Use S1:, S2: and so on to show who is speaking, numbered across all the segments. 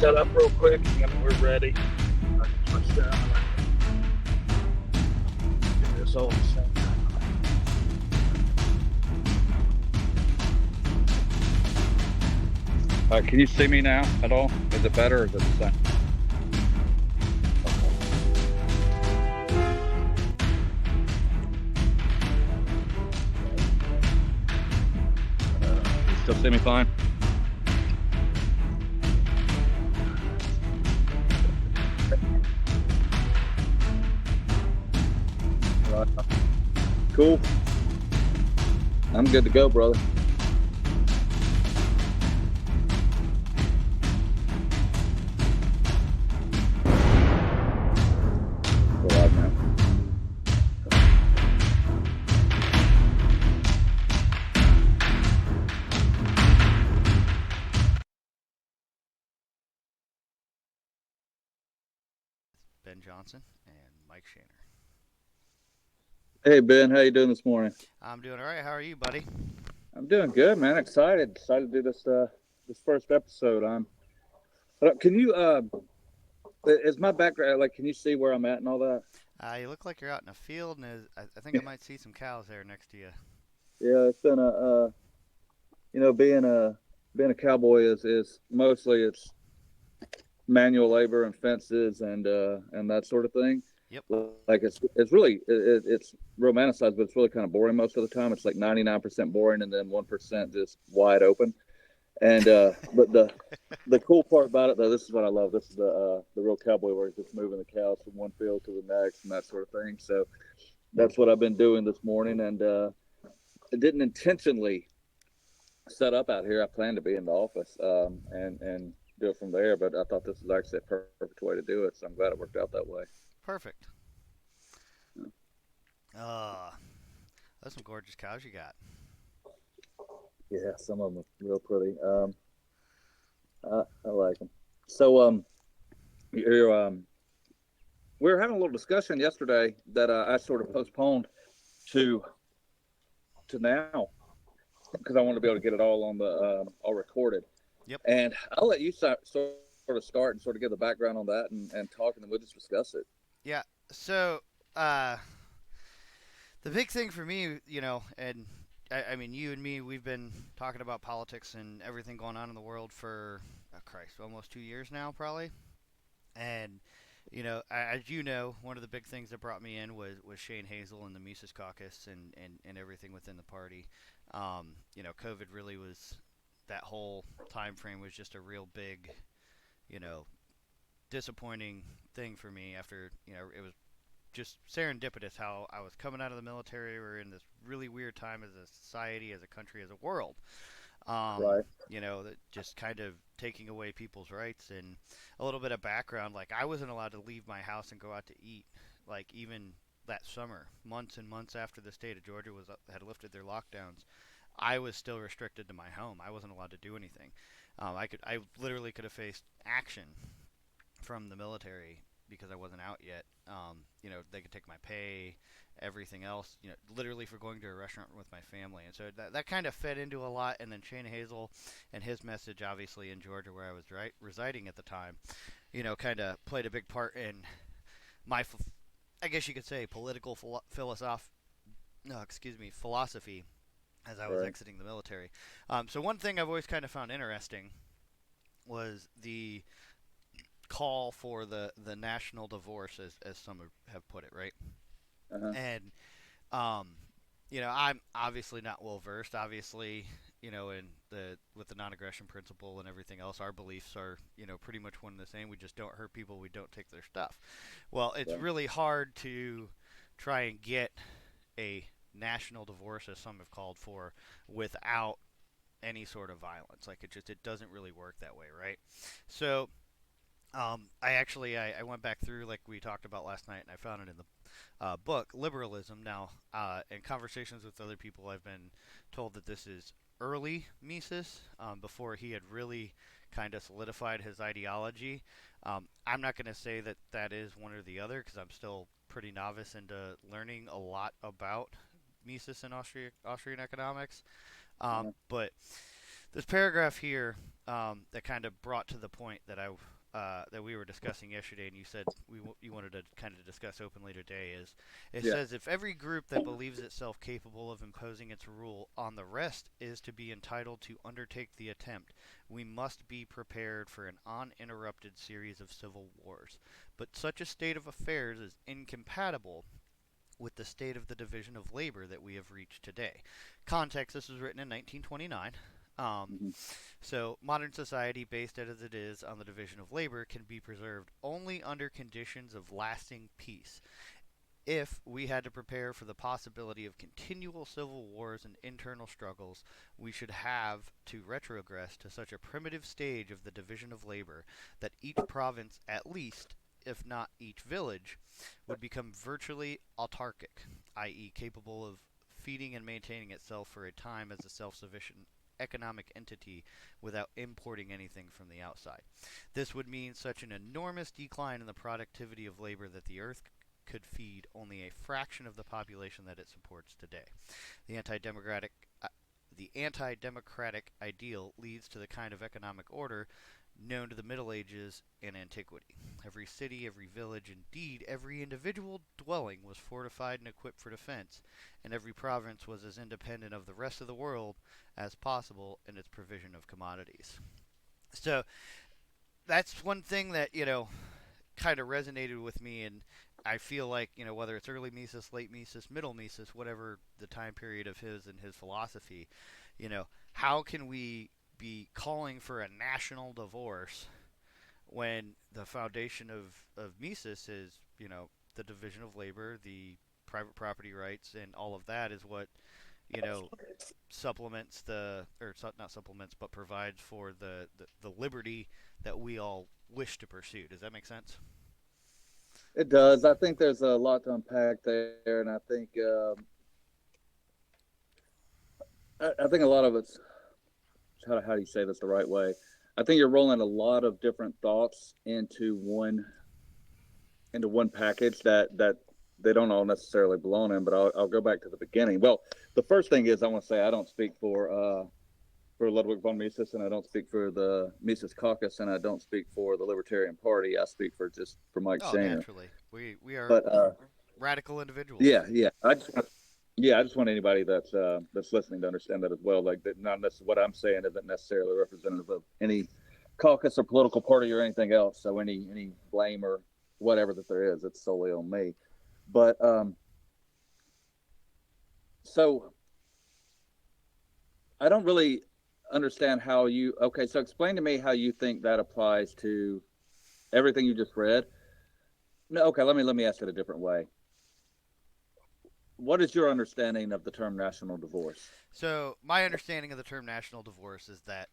S1: set up real quick, and we're ready. I can switch down. Get this all set.
S2: Can you see me now at all? Is it better or is it the same? You still see me fine? Right. Cool. I'm good to go, brother. We're live now.
S3: Ben Johnson and Mike Shaner.
S2: Hey Ben, how you doing this morning?
S3: I'm doing all right. How are you, buddy?
S2: I'm doing good, man. Excited to do this this first episode. Can you is my background like? Can you see where I'm at and all that?
S3: You look like you're out in a field, and I think I might see some cows there next to you.
S2: Yeah, it's been being a cowboy is mostly it's manual labor and fences and that sort of thing.
S3: Yep.
S2: Like it's really it's romanticized, but it's really kind of boring most of the time. It's like 99% boring and then 1% just wide open. And but the cool part about it though, this is what I love. This is the real cowboy where he's just moving the cows from one field to the next and that sort of thing. So that's what I've been doing this morning, and I didn't intentionally set up out here. I planned to be in the office and do it from there, but I thought this was actually a perfect way to do it. So I'm glad it worked out that way.
S3: Perfect. Those some gorgeous cows you got.
S2: Yeah, some of them are real pretty. I like them. So you're, we were having a little discussion yesterday that I sort of postponed to now because I want to be able to get it all on the all recorded.
S3: Yep.
S2: And I'll let you sort of start and sort of give the background on that and talk, and then we'll just discuss it.
S3: Yeah. So, the big thing for me, and I mean, you and me, we've been talking about politics and everything going on in the world for, Christ, almost 2 years now, probably. And, as you know, one of the big things that brought me in was Shane Hazel and the Mises Caucus and everything within the party. COVID really was, that whole time frame was just a real big, disappointing thing for me after, it was just serendipitous how I was coming out of the military. We're in this really weird time as a society, as a country, as a world.
S2: Right.
S3: That just kind of taking away people's rights. And a little bit of background, like I wasn't allowed to leave my house and go out to eat, like even that summer, months and months after the state of Georgia had lifted their lockdowns. I was still restricted to my home. I wasn't allowed to do anything. I literally could have faced action from the military because I wasn't out yet. They could take my pay, everything else, literally for going to a restaurant with my family. And so that kind of fed into a lot. And then Shane Hazel and his message, obviously in Georgia where I was residing at the time, kind of played a big part in my, I guess you could say, political philosophy as I was
S2: Right.
S3: exiting the military. So one thing I've always kind of found interesting was the call for the national divorce, as some have put it, right?
S2: Uh-huh.
S3: And I'm obviously not well versed. Obviously, in the with the non-aggression principle and everything else, our beliefs are pretty much one and the same. We just don't hurt people. We don't take their stuff. Well, it's
S2: Right.
S3: really hard to try and get a national divorce, as some have called for, without any sort of violence. Like it doesn't really work that way, right? So I went back through, like we talked about last night, and I found it in the book Liberalism. Now, in conversations with other people, I've been told that this is early Mises, before he had really kind of solidified his ideology. I'm not going to say that that is one or the other because I'm still pretty novice into learning a lot about Mises and Austrian economics.
S2: Uh-huh.
S3: But This paragraph here that kind of brought to the point that that we were discussing yesterday, and you said you wanted to kind of discuss openly today, is it
S2: Yeah.
S3: says if every group that believes itself capable of imposing its rule on the rest is to be entitled to undertake the attempt, we must be prepared for an uninterrupted series of civil wars. But such a state of affairs is incompatible with the state of the division of labor that we have reached today. Context: this was written in 1929.
S2: Mm-hmm.
S3: So, modern society, based as it is on the division of labor, can be preserved only under conditions of lasting peace. If we had to prepare for the possibility of continual civil wars and internal struggles, we should have to retrogress to such a primitive stage of the division of labor that each province, at least, if not each village, would become virtually autarkic, i.e., capable of feeding and maintaining itself for a time as a self-sufficient economic entity without importing anything from the outside. This would mean such an enormous decline in the productivity of labor that the earth could feed only a fraction of the population that it supports today. The the anti-democratic ideal leads to the kind of economic order known to the Middle Ages and antiquity. Every city, every village, indeed every individual dwelling was fortified and equipped for defense, and every province was as independent of the rest of the world as possible in its provision of commodities. So that's one thing that, kind of resonated with me, and I feel like, whether it's early Mises, late Mises, middle Mises, whatever the time period of his and his philosophy, how can we be calling for a national divorce when the foundation of Mises is, the division of labor, the private property rights, and all of that is what, supplements not supplements, but provides for the liberty that we all wish to pursue. Does that make sense?
S2: It does. I think there's a lot to unpack there, and I think a lot of it's how do you say this the right way? I think you're rolling a lot of different thoughts into one package that they don't all necessarily belong in. But I'll go back to the beginning. Well, the first thing is I want to say I don't speak for Ludwig von Mises, and I don't speak for the Mises Caucus, and I don't speak for the Libertarian Party. I speak for Mike
S3: Oh,
S2: Shaner.
S3: naturally, we are
S2: But
S3: radical individuals.
S2: yeah. I just want anybody that's listening to understand that as well. Like that, not necessarily what I'm saying isn't necessarily representative of any caucus or political party or anything else. So any blame or whatever that there is, it's solely on me. But so I don't really understand how you. Okay, so explain to me how you think that applies to everything you just read. No, okay. Let me ask it a different way. What is your understanding of the term national divorce?
S3: So my understanding of the term national divorce is that,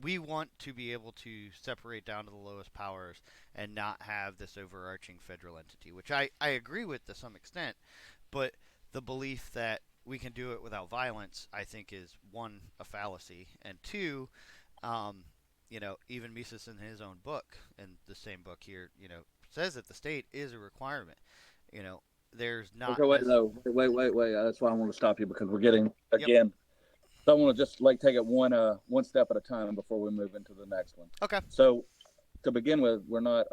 S3: we want to be able to separate down to the lowest powers and not have this overarching federal entity, which I agree with to some extent, but the belief that we can do it without violence, I think, is one, a fallacy, and two, um, even Mises in his own book, in the same book here, says that the state is a requirement. You know, there's
S2: Okay,
S3: not
S2: wait,
S3: this.
S2: no, wait. That's why I want to stop you because we're getting
S3: Yep.
S2: again. So I want to just like take it one step at a time before we move into the next one.
S3: Okay.
S2: So to begin with, we're not.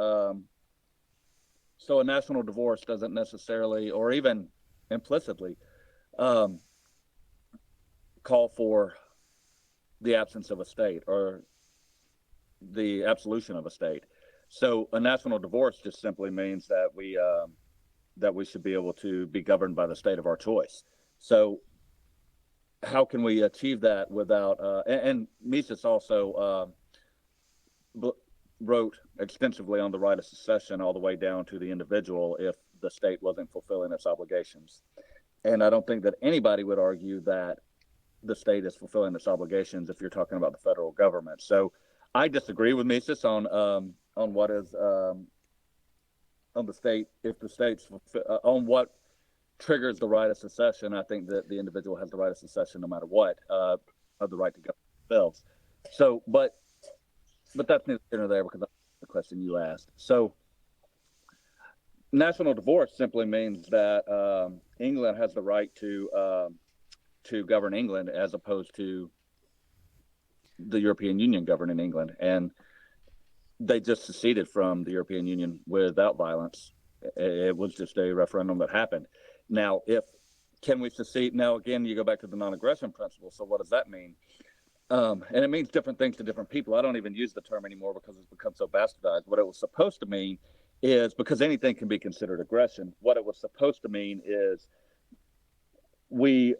S2: So a national divorce doesn't necessarily, or even implicitly, um, call for the absence of a state or the absolution of a state. So a national divorce just simply means that we should be able to be governed by the state of our choice. So how can we achieve that without? And Mises also wrote extensively on the right of secession, all the way down to the individual, if the state wasn't fulfilling its obligations. And I don't think that anybody would argue that the state is fulfilling its obligations if you're talking about the federal government. So I disagree with Mises on what is on the state, if the state's on what triggers the right of secession. I think that the individual has the right of secession no matter what, of the right to govern themselves. So, but that's neither here nor there because that's the question you asked. So, national divorce simply means that England has the right to govern England as opposed to the European Union governing England, and they just seceded from the European Union without violence. It was just a referendum that happened. Now, if can we secede? Now, again, you go back to the non-aggression principle. So what does that mean? And it means different things to different people. I don't even use the term anymore because it's become so bastardized. What it was supposed to mean is, because anything can be considered aggression, what it was supposed to mean is we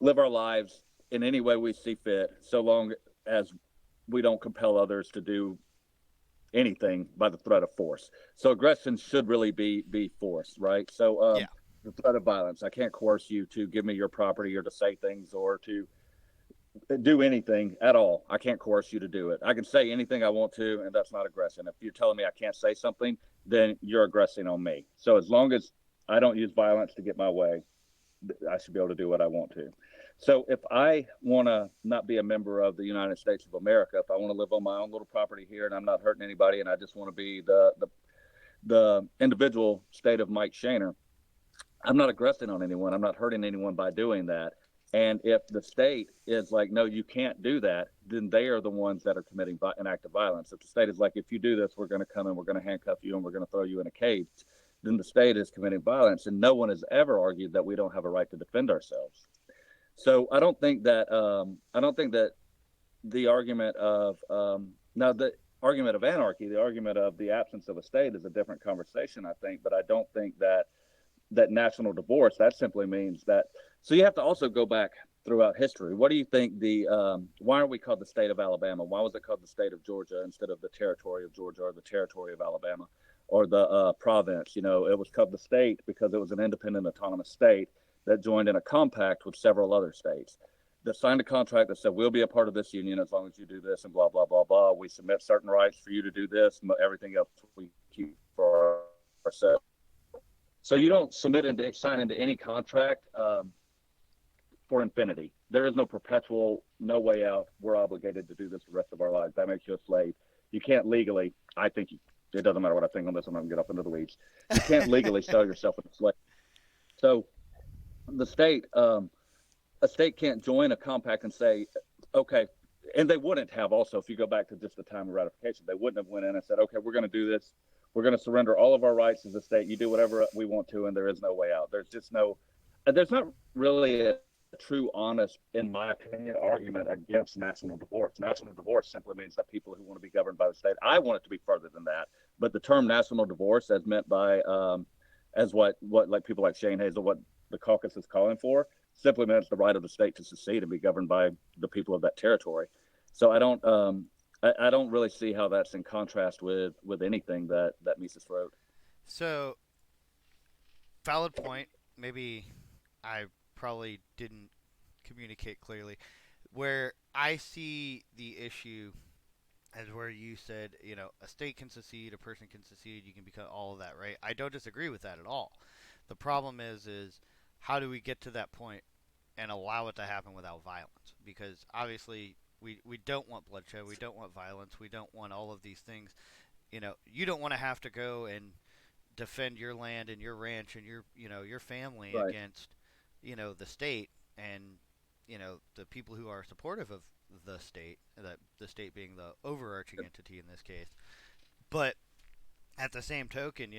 S2: live our lives in any way we see fit, so long as we don't compel others to do anything by the threat of force. So aggression should really be force, right? So
S3: Yeah.
S2: the threat of violence. I can't coerce you to give me your property or to say things or to do anything at all. I can't coerce you to do it. I can say anything I want to, and that's not aggression. If you're telling me I can't say something, then you're aggressing on me. So as long as I don't use violence to get my way, I should be able to do what I want to. So if I want to not be a member of the United States of America, if I want to live on my own little property here and I'm not hurting anybody, and I just want to be the individual state of Mike Shaner, I'm not aggressing on anyone. I'm not hurting anyone by doing that. And if the state is like, no, you can't do that, then they are the ones that are committing an act of violence. If the state is like, if you do this, we're going to come and we're going to handcuff you and we're going to throw you in a cage, then the state is committing violence. And no one has ever argued that we don't have a right to defend ourselves. So I don't think that the argument of now the argument of anarchy, the argument of the absence of a state is a different conversation, I think. But I don't think that national divorce, that simply means that. So you have to also go back throughout history. What do you think why are we called the state of Alabama? Why was it called the state of Georgia instead of the territory of Georgia or the territory of Alabama or the province? You know, it was called the state because it was an independent autonomous state that joined in a compact with several other states that signed a contract that said, we'll be a part of this union as long as you do this and blah, blah, blah, blah. We submit certain rights for you to do this, and everything else we keep for ourselves. So you don't sign into any contract for infinity. There is no perpetual, no way out. We're obligated to do this the rest of our lives. That makes you a slave. You can't legally, it doesn't matter what I think on this, I'm not going to get up into the weeds. You can't legally sell yourself as a slave. So the state, a state can't join a compact and say, okay, and they wouldn't have also, if you go back to just the time of ratification, they wouldn't have went in and said, okay, we're going to do this. We're going to surrender all of our rights as a state. You do whatever we want to, and there is no way out. There's not really a true, honest, in my opinion, argument against national divorce. National divorce simply means that people who want to be governed by the state. I want it to be further than that, but the term national divorce, as meant by, as what like people like Shane Hazel, what the caucus is calling for, simply means the right of the state to secede and be governed by the people of that territory. So I don't really see how that's in contrast with anything that Mises wrote.
S3: So, valid point. Maybe I probably didn't communicate clearly. Where I see the issue as where you said, a state can secede, a person can secede, you can become all of that, right? I don't disagree with that at all. The problem is how do we get to that point and allow it to happen without violence? Because obviously we don't want bloodshed, we don't want violence, we don't want all of these things. You don't want to have to go and defend your land and your ranch and your family
S2: Right.
S3: against the state and the people who are supportive of the state, the state being the overarching entity in this case. But at the same token,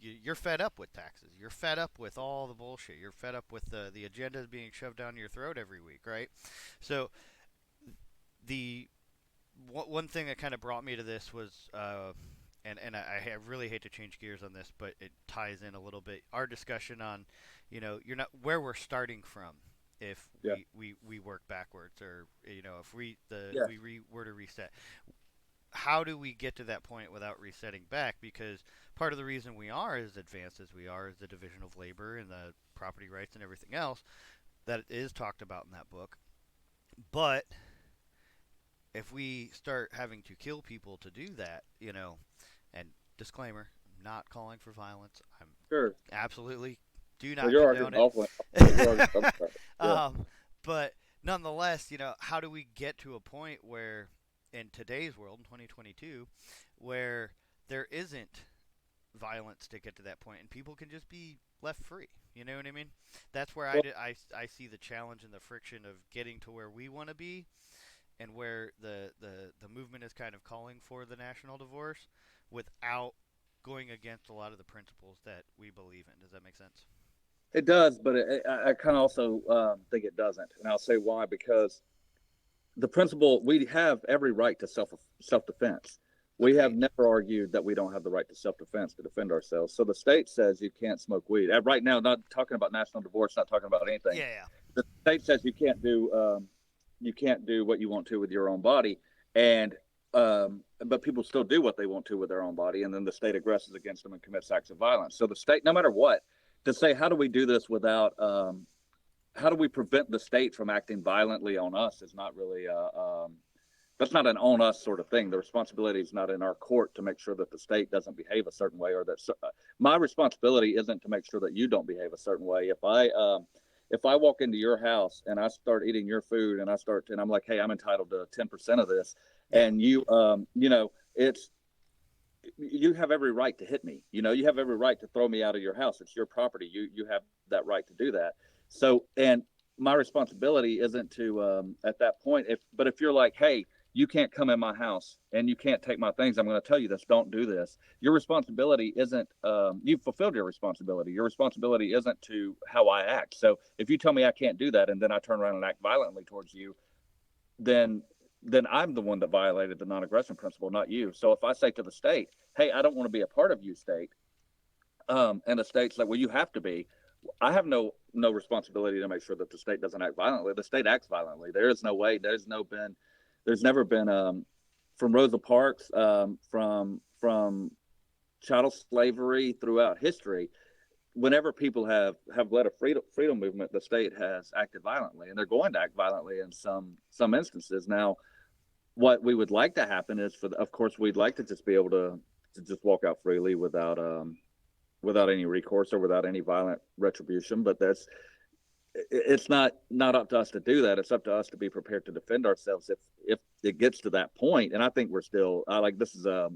S3: you're fed up with taxes. You're fed up with all the bullshit. You're fed up with the agendas being shoved down your throat every week, right? So the one thing that kind of brought me to this was, and I really hate to change gears on this, but it ties in a little bit. Our discussion on, you're not where we're starting from. If
S2: Yeah.
S3: we work backwards, or if we
S2: Yeah.
S3: were to reset, how do we get to that point without resetting back? Because part of the reason we are as advanced as we are is the division of labor and the property rights and everything else that is talked about in that book. But if we start having to kill people to do that, and disclaimer, I'm not calling for violence. I'm
S2: Sure.
S3: absolutely do not
S2: Well, you're
S3: condone
S2: arguing
S3: it.
S2: awfully. Yeah.
S3: But nonetheless, how do we get to a point where, in today's world, in 2022, where there isn't violence to get to that point, and people can just be left free. You know what I mean? That's where
S2: Well,
S3: I see the challenge and the friction of getting to where we want to be, and where the movement is kind of calling for the national divorce without going against a lot of the principles that we believe in. Does that make sense?
S2: it does, but I kind of also think it doesn't, and I'll say why. Because the principle, we have every right to self defense. We have
S3: Agreed.
S2: never argued that we don't have the right to self defense to defend ourselves. So the state says you can't smoke weed. Right now, not talking about national divorce, not talking about anything.
S3: Yeah,
S2: The state says you can't do what you want to with your own body, and but people still do what they want to with their own body, and then the state aggresses against them and commits acts of violence. So the state, no matter what, to say how do we do this without how do we prevent the state from acting violently on us is not really that's not an on us sort of thing. The responsibility is not in our court to make sure that the state doesn't behave a certain way, or that my responsibility isn't to make sure that you don't behave a certain way. If I walk into your house and I start eating your food and I'm like, hey, I'm entitled to 10% of this, and you it's you have every right to hit me. You have every right to throw me out of your house. It's your property. You have that right to do that. So, and my responsibility isn't to at that point. If you're like, hey, you can't come in my house and you can't take my things, I'm going to tell you this. Don't do this. Your responsibility isn't. You've fulfilled your responsibility. Your responsibility isn't to how I act. So if you tell me I can't do that and then I turn around and act violently towards you, then I'm the one that violated the non-aggression principle, not you. So if I say to the state, hey, I don't want to be a part of you, state, and the state's like, well, you have to be. I have no responsibility to make sure that the state doesn't act violently. The state acts violently. There is no way. There's never been from Rosa Parks, from chattel slavery throughout history. Whenever people have led a freedom movement, the state has acted violently, and they're going to act violently in some instances. Now, what we would like to happen is, of course, we'd like to just be able to just walk out freely without any recourse or without any violent retribution. But it's not up to us to do that. It's up to us to be prepared to defend ourselves if it gets to that point. And I think this is a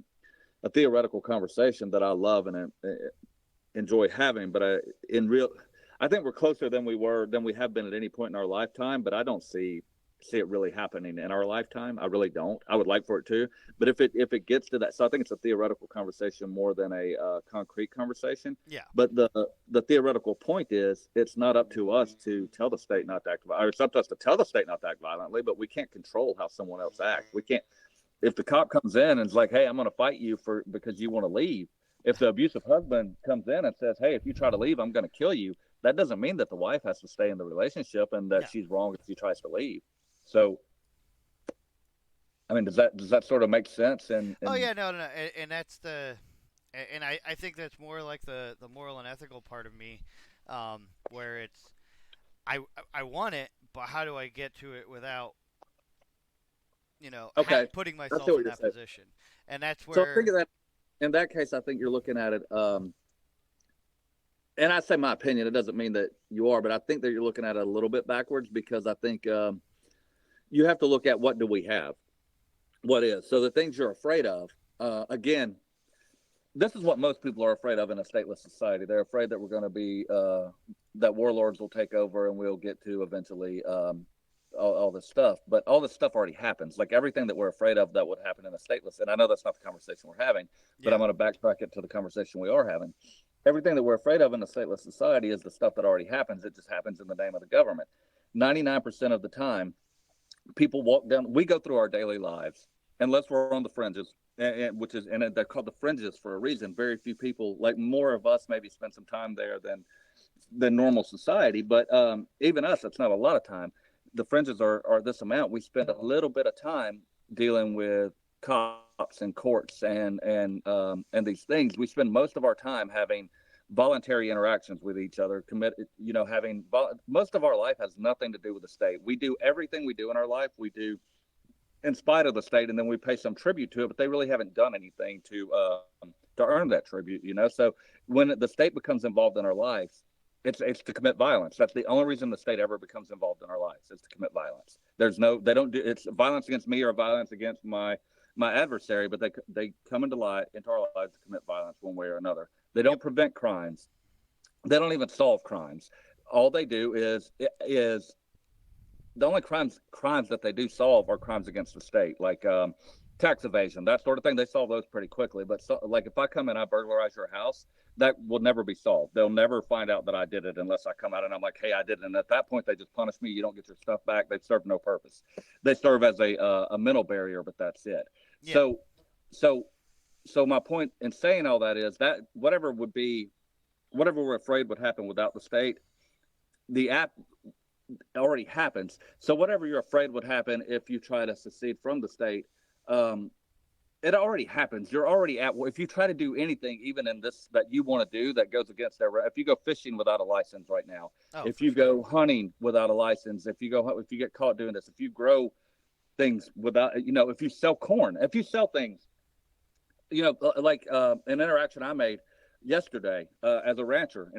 S2: theoretical conversation that I love and enjoy having. But I think we're closer than we have been at any point in our lifetime. But I don't see it really happening in our lifetime. I really don't. I would like for it to, but if it gets to that, so I think it's a theoretical conversation more than a concrete conversation.
S3: yeah,
S2: But the theoretical point is, it's not up to us to tell the state not to act violently. It's up to us to tell the state not to act violently, but we can't control how someone else acts. We can't. If the cop comes in and is like, hey, I'm going to fight you because you want to leave. If the abusive husband comes in and says, hey, if you try to leave, I'm going to kill you. That doesn't mean that the wife has to stay in the relationship and that she's wrong if she tries to leave. So, I mean, does that sort of make sense?
S3: Oh yeah, no, and that's and I think that's more like the moral and ethical part of me, where it's I want it, but how do I get to it without
S2: okay,
S3: putting
S2: I
S3: myself
S2: see what
S3: in
S2: you're
S3: that
S2: saying.
S3: position, and that's
S2: So I think
S3: where
S2: that in that case, I think you're looking at it. And I say my opinion. It doesn't mean that you are, but I think that you're looking at it a little bit backwards, because I think you have to look at what do we have, what is. So the things you're afraid of. Again, this is what most people are afraid of in a stateless society. They're afraid that we're going to be that warlords will take over and we'll get to eventually all this stuff. But all this stuff already happens. Like everything that we're afraid of that would happen in a stateless. And I know that's not the conversation we're having, but I'm going to backtrack it to the conversation we are having. Everything that we're afraid of in a stateless society is the stuff that already happens. It just happens in the name of the government. 99% of the time, people walk down. We go through our daily lives, unless we're on the fringes, and they're called the fringes for a reason. Very few people, like more of us, maybe spend some time there than normal society. But even us, that's not a lot of time. The fringes are this amount. We spend a little bit of time dealing with cops and courts and these things. We spend most of our time having voluntary interactions with each other, most of our life has nothing to do with the state. We do everything we do in our life, we do in spite of the state, and then we pay some tribute to it, but they really haven't done anything to earn that tribute, So when the state becomes involved in our lives, it's to commit violence. That's the only reason the state ever becomes involved in our lives, is to commit violence. They don't do it's violence against me or violence against my my adversary, but they come into our lives to commit violence one way or another. They don't prevent crimes. They don't even solve crimes. All they do is the only crimes that they do solve are crimes against the state, like tax evasion, that sort of thing. They solve those pretty quickly. But like if I come in, I burglarize your house, that will never be solved. They'll never find out that I did it unless I come out and I'm like, hey, I did it. And at that point, they just punish me. You don't get your stuff back. They serve no purpose. They serve as a mental barrier, but that's it. Yeah. So my point in saying all that is that whatever we're afraid would happen without the state, the app already happens. So whatever you're afraid would happen if you try to secede from the state, it already happens. You're already at war. If you try to do anything, even in this that you want to do that goes against their, if you go fishing without a license right now, if you go hunting without a license, if you get caught doing this, if you grow things without, if you sell corn, if you sell things, like an interaction I made yesterday as a rancher,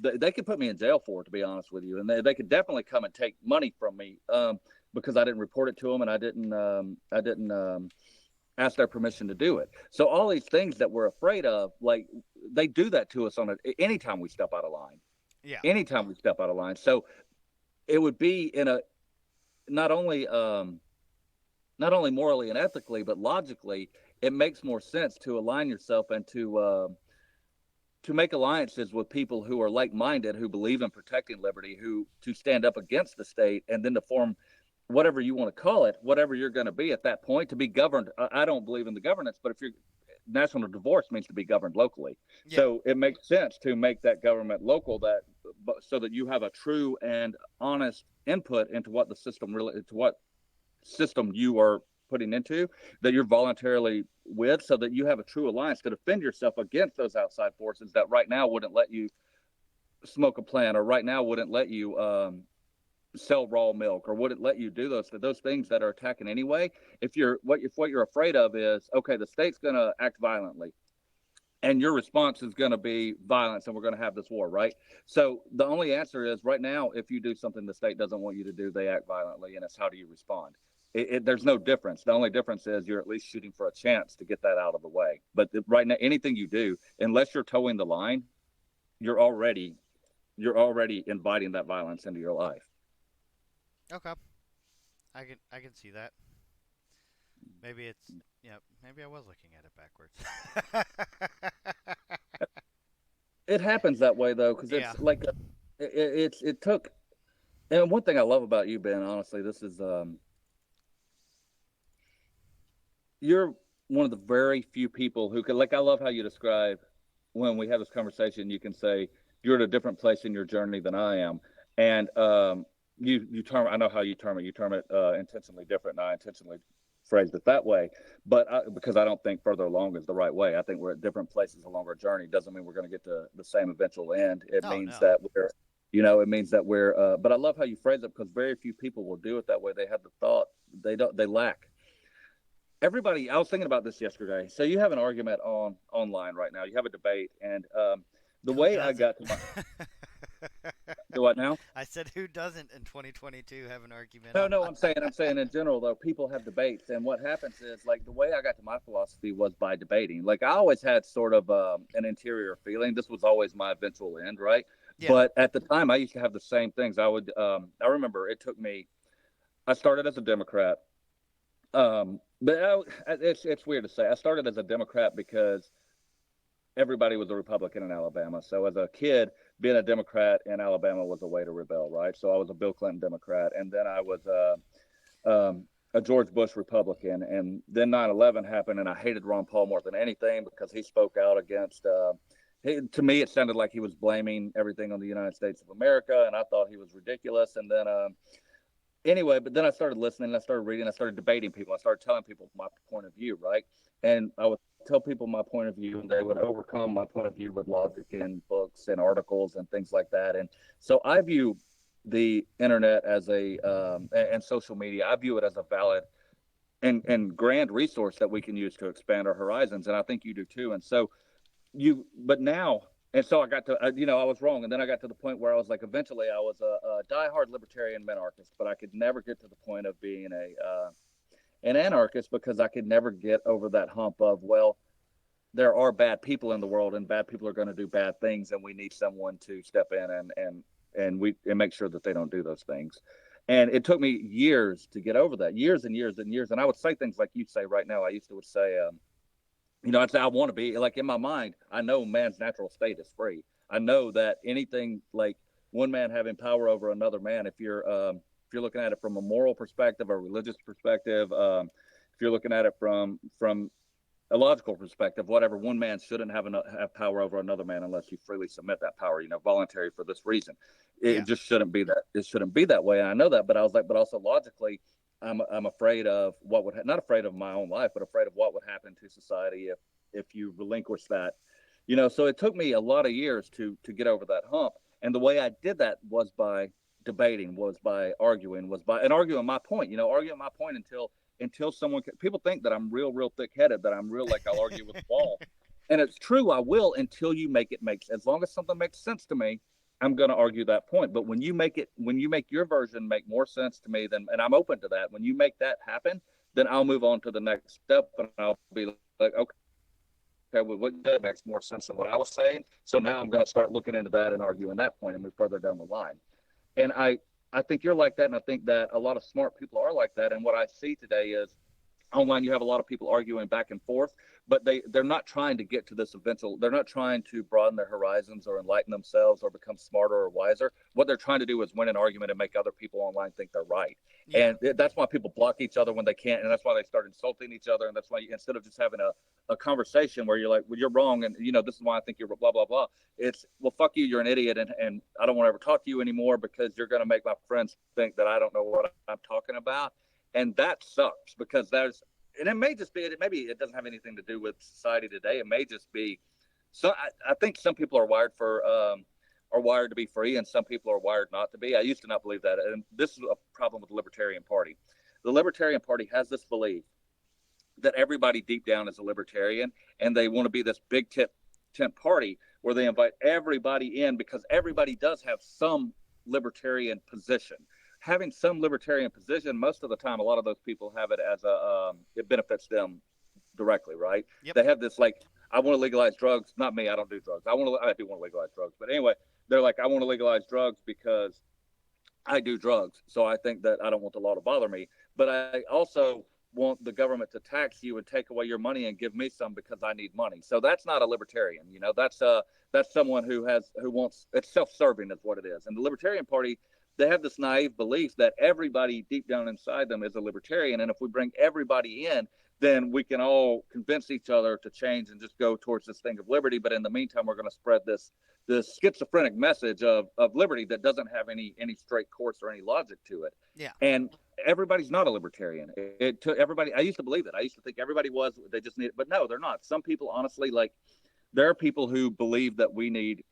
S2: they could put me in jail for it, to be honest with you, and they could definitely come and take money from me because I didn't report it to them and I didn't ask their permission to do it. So all these things that we're afraid of, like they do that to us anytime we step out of line. Yeah. Anytime we step out of line. So it would be not only morally and ethically, but logically, it makes more sense to align yourself and to make alliances with people who are like-minded, who believe in protecting liberty, to stand up against the state, and then to form whatever you want to call it, whatever you're going to be at that point, to be governed. I don't believe in the governance, but if you're national divorce means to be governed locally. Yeah. So it makes sense to make that government local, so that you have a true and honest input into what the system what system you are putting into, that you're voluntarily with, so that you have a true alliance to defend yourself against those outside forces that right now wouldn't let you smoke a plant, or right now wouldn't let you sell raw milk, or wouldn't let you do those things that are attacking anyway. If what you're afraid of is, okay, the state's going to act violently, and your response is going to be violence, and we're going to have this war, right? So the only answer is, right now, if you do something the state doesn't want you to do, they act violently, and it's how do you respond? There's no difference. The only difference is you're at least shooting for a chance to get that out of the way. But right now, anything you do, unless you're towing the line, you're already inviting that violence into your life.
S3: Okay, I can see that. Maybe maybe I was looking at it backwards.
S2: It happens that way though, because it's like it took. And one thing I love about you, Ben, honestly, this is you're one of the very few people who can, like, I love how you describe when we have this conversation, you can say you're at a different place in your journey than I am. And you term, I know how you term it intentionally different, and I intentionally phrased it that way, but because I don't think further along is the right way. I think we're at different places along our journey. Doesn't mean we're going to get to the same eventual end. It means that we're, but I love how you phrase it, because very few people will do it that way. They have the thought, they lack. Everybody, I was thinking about this yesterday. So you have an argument online right now. You have a debate, and the way I got to my do what now?
S3: I said, who doesn't in 2022 have an argument?
S2: No, I'm saying in general though, people have debates, and what happens is, like, the way I got to my philosophy was by debating. Like, I always had sort of an interior feeling. This was always my eventual end, right? Yeah. But at the time, I used to have the same things. I remember it took me. I started as a Democrat. But it's weird to say. I started as a Democrat because everybody was a Republican in Alabama. So as a kid, being a Democrat in Alabama was a way to rebel, right? So I was a Bill Clinton Democrat, and then I was a George Bush Republican, and then 9/11 happened, and I hated Ron Paul more than anything because he spoke out against. To me, it sounded like he was blaming everything on the United States of America, and I thought he was ridiculous. And then. Anyway, but then I started listening, I started reading, I started debating people, I started telling people my point of view, right? And I would tell people my point of view, and they would overcome my point of view with logic and books and articles and things like that. And so I view the internet as and social media, I view it as a valid and grand resource that we can use to expand our horizons. And I think you do too. And so and so I got to, I was wrong. And then I got to the point where I was like, eventually I was a diehard libertarian minarchist, but I could never get to the point of being an anarchist because I could never get over that hump of, well, there are bad people in the world and bad people are going to do bad things, and we need someone to step in and make sure that they don't do those things. And it took me years to get over that, years and years and years. And I would say things like you say right now. I used to would say, I'd say I want to be like, in my mind, I know man's natural state is free. I know that anything like one man having power over another man, if you're looking at it from a moral perspective, a religious perspective, if you're looking at it from a logical perspective, whatever, one man shouldn't have power over another man unless you freely submit that power, voluntary for this reason. It just shouldn't be that. It shouldn't be that way. And I know that, but I was like, but also logically, I'm afraid of what would not afraid of my own life, but afraid of what would happen to society if you relinquish that. So it took me a lot of years to get over that hump. And the way I did that was by debating, was by arguing, arguing my point, arguing my point until someone people think that I'm real thick-headed, that I'm real, like I'll argue with the wall. And it's true, I will, until you make it as long as something makes sense to me, I'm going to argue that point. But when you make your version make more sense to me, and I'm open to that, when you make that happen, then I'll move on to the next step, and I'll be like, okay, well, what that makes more sense than what I was saying. So now I'm going to start looking into that and arguing that point and move further down the line. And I think you're like that, and I think that a lot of smart people are like that. And what I see today is online, you have a lot of people arguing back and forth, but they're not trying to get to this eventual. They're not trying to broaden their horizons or enlighten themselves or become smarter or wiser. What they're trying to do is win an argument and make other people online think they're right. Yeah. And that's why people block each other when they can't, and that's why they start insulting each other. And that's why instead of just having a conversation where you're like, well, you're wrong, and this is why I think you're blah blah blah. It's, well, fuck you, you're an idiot, and I don't want to ever talk to you anymore because you're going to make my friends think that I don't know what I'm talking about. And that sucks because and it may just be, maybe it doesn't have anything to do with society today. It may just be, so I think some people are wired to be free, and some people are wired not to be. I used to not believe that. And this is a problem with the Libertarian Party. The Libertarian Party has this belief that everybody deep down is a libertarian, and they want to be this big tent party where they invite everybody in because everybody does have some libertarian position. Having some libertarian position, most of the time, a lot of those people have it as it benefits them directly, right? Yep. They have this, like, I want to legalize drugs. Not me, I don't do drugs. I do want to legalize drugs. But anyway, they're like, I want to legalize drugs because I do drugs. So I think that I don't want the law to bother me. But I also want the government to tax you and take away your money and give me some because I need money. So that's not a libertarian. That's someone who wants, it's self-serving is what it is. And the Libertarian Party, they have this naive belief that everybody deep down inside them is a libertarian. And if we bring everybody in, then we can all convince each other to change and just go towards this thing of liberty. But in the meantime, we're going to spread this schizophrenic message of liberty that doesn't have any straight course or any logic to it. Yeah. And everybody's not a libertarian. It took everybody. I used to believe it. I used to think everybody was, they just need it. But no, they're not. Some people, honestly, like, there are people who believe that we need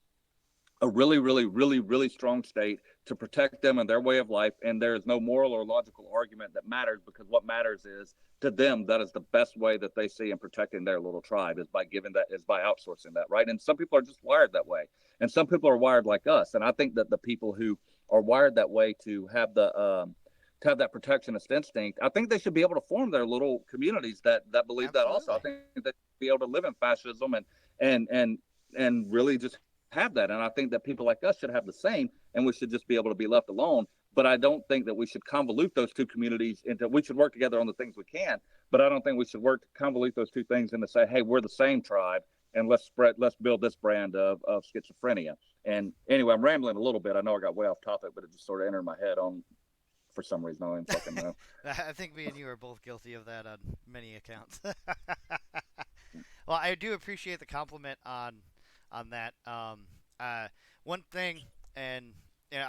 S2: a really, really, really, really strong state to protect them and their way of life. And there is no moral or logical argument that matters, because what matters is, to them, that is the best way that they see in protecting their little tribe, is by outsourcing that, right? And some people are just wired that way. And some people are wired like us. And I think that the people who are wired that way to have that protectionist instinct, I think they should be able to form their little communities that believe Absolutely. That also. I think they should be able to live in fascism and really just have that. And I think that people like us should have the same, and we should just be able to be left alone. But I don't think that we should convolute those two communities into, we should work together on the things we can, but I don't think we should work to convolute those two things into say, hey, we're the same tribe, and let's build this brand of schizophrenia. And anyway, I'm rambling a little bit. I know I got way off topic, but it just sort of entered my head for some reason. I don't even fucking know.
S3: I think me and you are both guilty of that on many accounts. Well, I do appreciate the compliment on that. One thing, and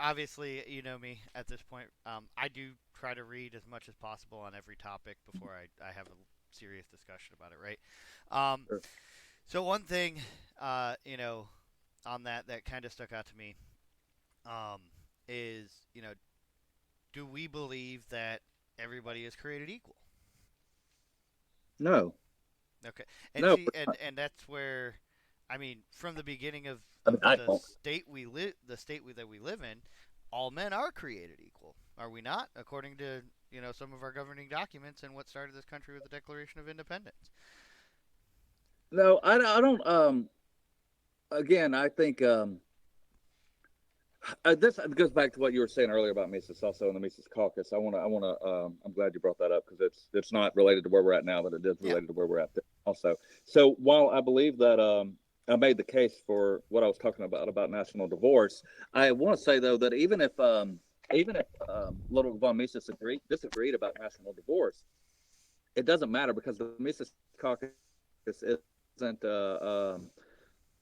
S3: obviously you know me at this point, I do try to read as much as possible on every topic before I have a serious discussion about it, right? Sure. So one thing, on that kind of stuck out to me, is, do we believe that everybody is created equal?
S2: No.
S3: Okay. And
S2: no.
S3: And that's where, I mean, from the beginning of
S2: the
S3: state that we live in, all men are created equal, are we not? According to some of our governing documents and what started this country with the Declaration of Independence.
S2: No, I don't. Again, I think this goes back to what you were saying earlier about Mises, also in the Mises Caucus. I'm glad you brought that up because it's not related to where we're at now, but it is related to where we're at also. So while I believe that I made the case for what I was talking about national divorce, I want to say though that even if Ludwig von Mises disagreed about national divorce, it doesn't matter because the Mises Caucus isn't.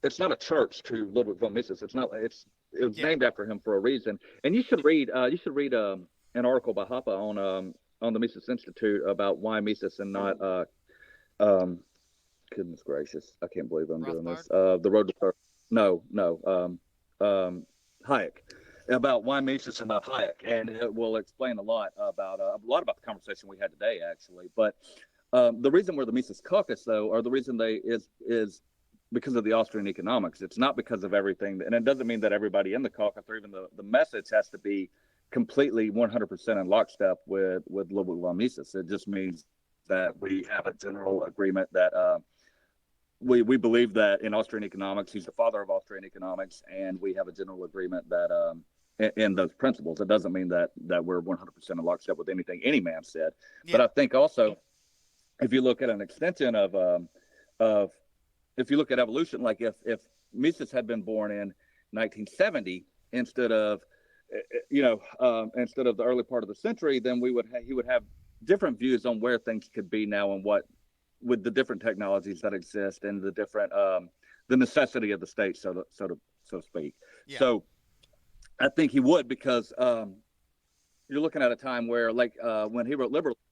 S2: It's not a church to Ludwig von Mises. It's not. It was named after him for a reason. And you should read an article by Hoppe on the Mises Institute about why Mises and not goodness gracious, I can't believe I'm doing this. The Road to Hayek, about why Mises and not Hayek, and it will explain a lot about the conversation we had today actually. But the reason we're the Mises Caucus though, or the reason they is because of the Austrian economics. It's not because of everything, and it doesn't mean that everybody in the caucus or even the message has to be completely 100% in lockstep with Ludwig von Mises. It just means that we have a general agreement that we believe that in Austrian economics, he's the father of Austrian economics, and we have a general agreement that in those principles. It doesn't mean that we're 100% in lockstep with anything any man said. Yeah. But I think also, if you look at an extension of if you look at evolution, like if Mises had been born in 1970 instead of the early part of the century, then he would have different views on where things could be now and what with the different technologies that exist and the different the necessity of the state, so to speak. Yeah. So I think he would because you're looking at a time where when he wrote Liberalism,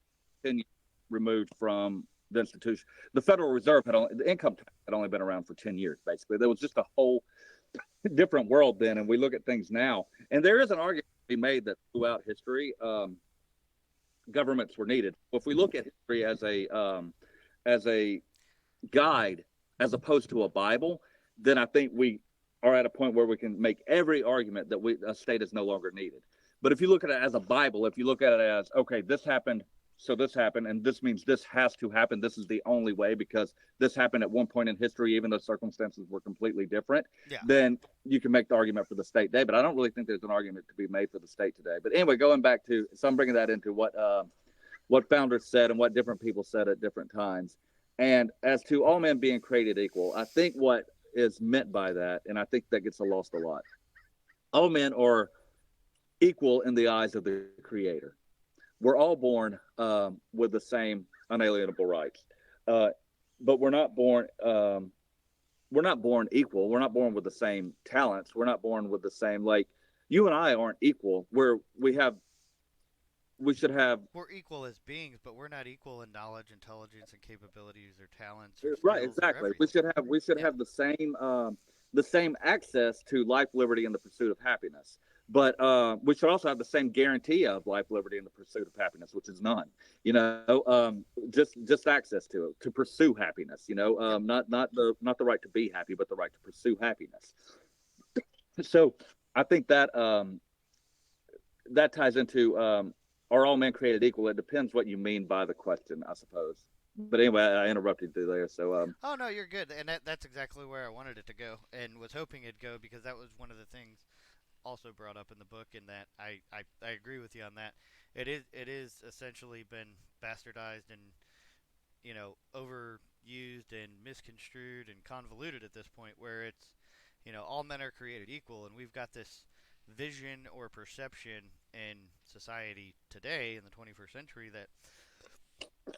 S2: 10 years removed from the institution, the Federal Reserve the income tax had only been around for 10 years, basically. There was just a whole different world then, and we look at things now. And there is an argument to be made that throughout history, governments were needed. If we look at history as a guide, as opposed to a Bible, then I think we are at a point where we can make every argument that a state is no longer needed. But if you look at it as a Bible, if you look at it as, okay, this happened, so this happened, and this means this has to happen. This is the only way because this happened at one point in history, even though circumstances were completely different. Yeah. Then you can make the argument for the state today. But I don't really think there's an argument to be made for the state today. But anyway, going back so I'm bringing that into what founders said and what different people said at different times. And as to all men being created equal, I think what is meant by that, and I think that gets lost a lot. All men are equal in the eyes of the Creator. We're all born with the same unalienable rights, but we're not born equal. We're not born with the same talents. We're not born with the same, like you and I aren't equal. We're
S3: equal as beings, but we're not equal in knowledge, intelligence, and capabilities or talents.
S2: Right, exactly. We should have the same access to life, liberty, and the pursuit of happiness. But we should also have the same guarantee of life, liberty, and the pursuit of happiness, which is none. Just access to it, to pursue happiness. Not the right to be happy, but the right to pursue happiness. So I think that that ties into are all men created equal? It depends what you mean by the question, I suppose. But anyway, I interrupted you there. So
S3: oh no, you're good, and that's exactly where I wanted it to go, and was hoping it'd go because that was one of the things also brought up in the book, and that I agree with you on that. It is essentially been bastardized and overused and misconstrued and convoluted at this point, where it's all men are created equal, and we've got this vision or perception in society today in the 21st century that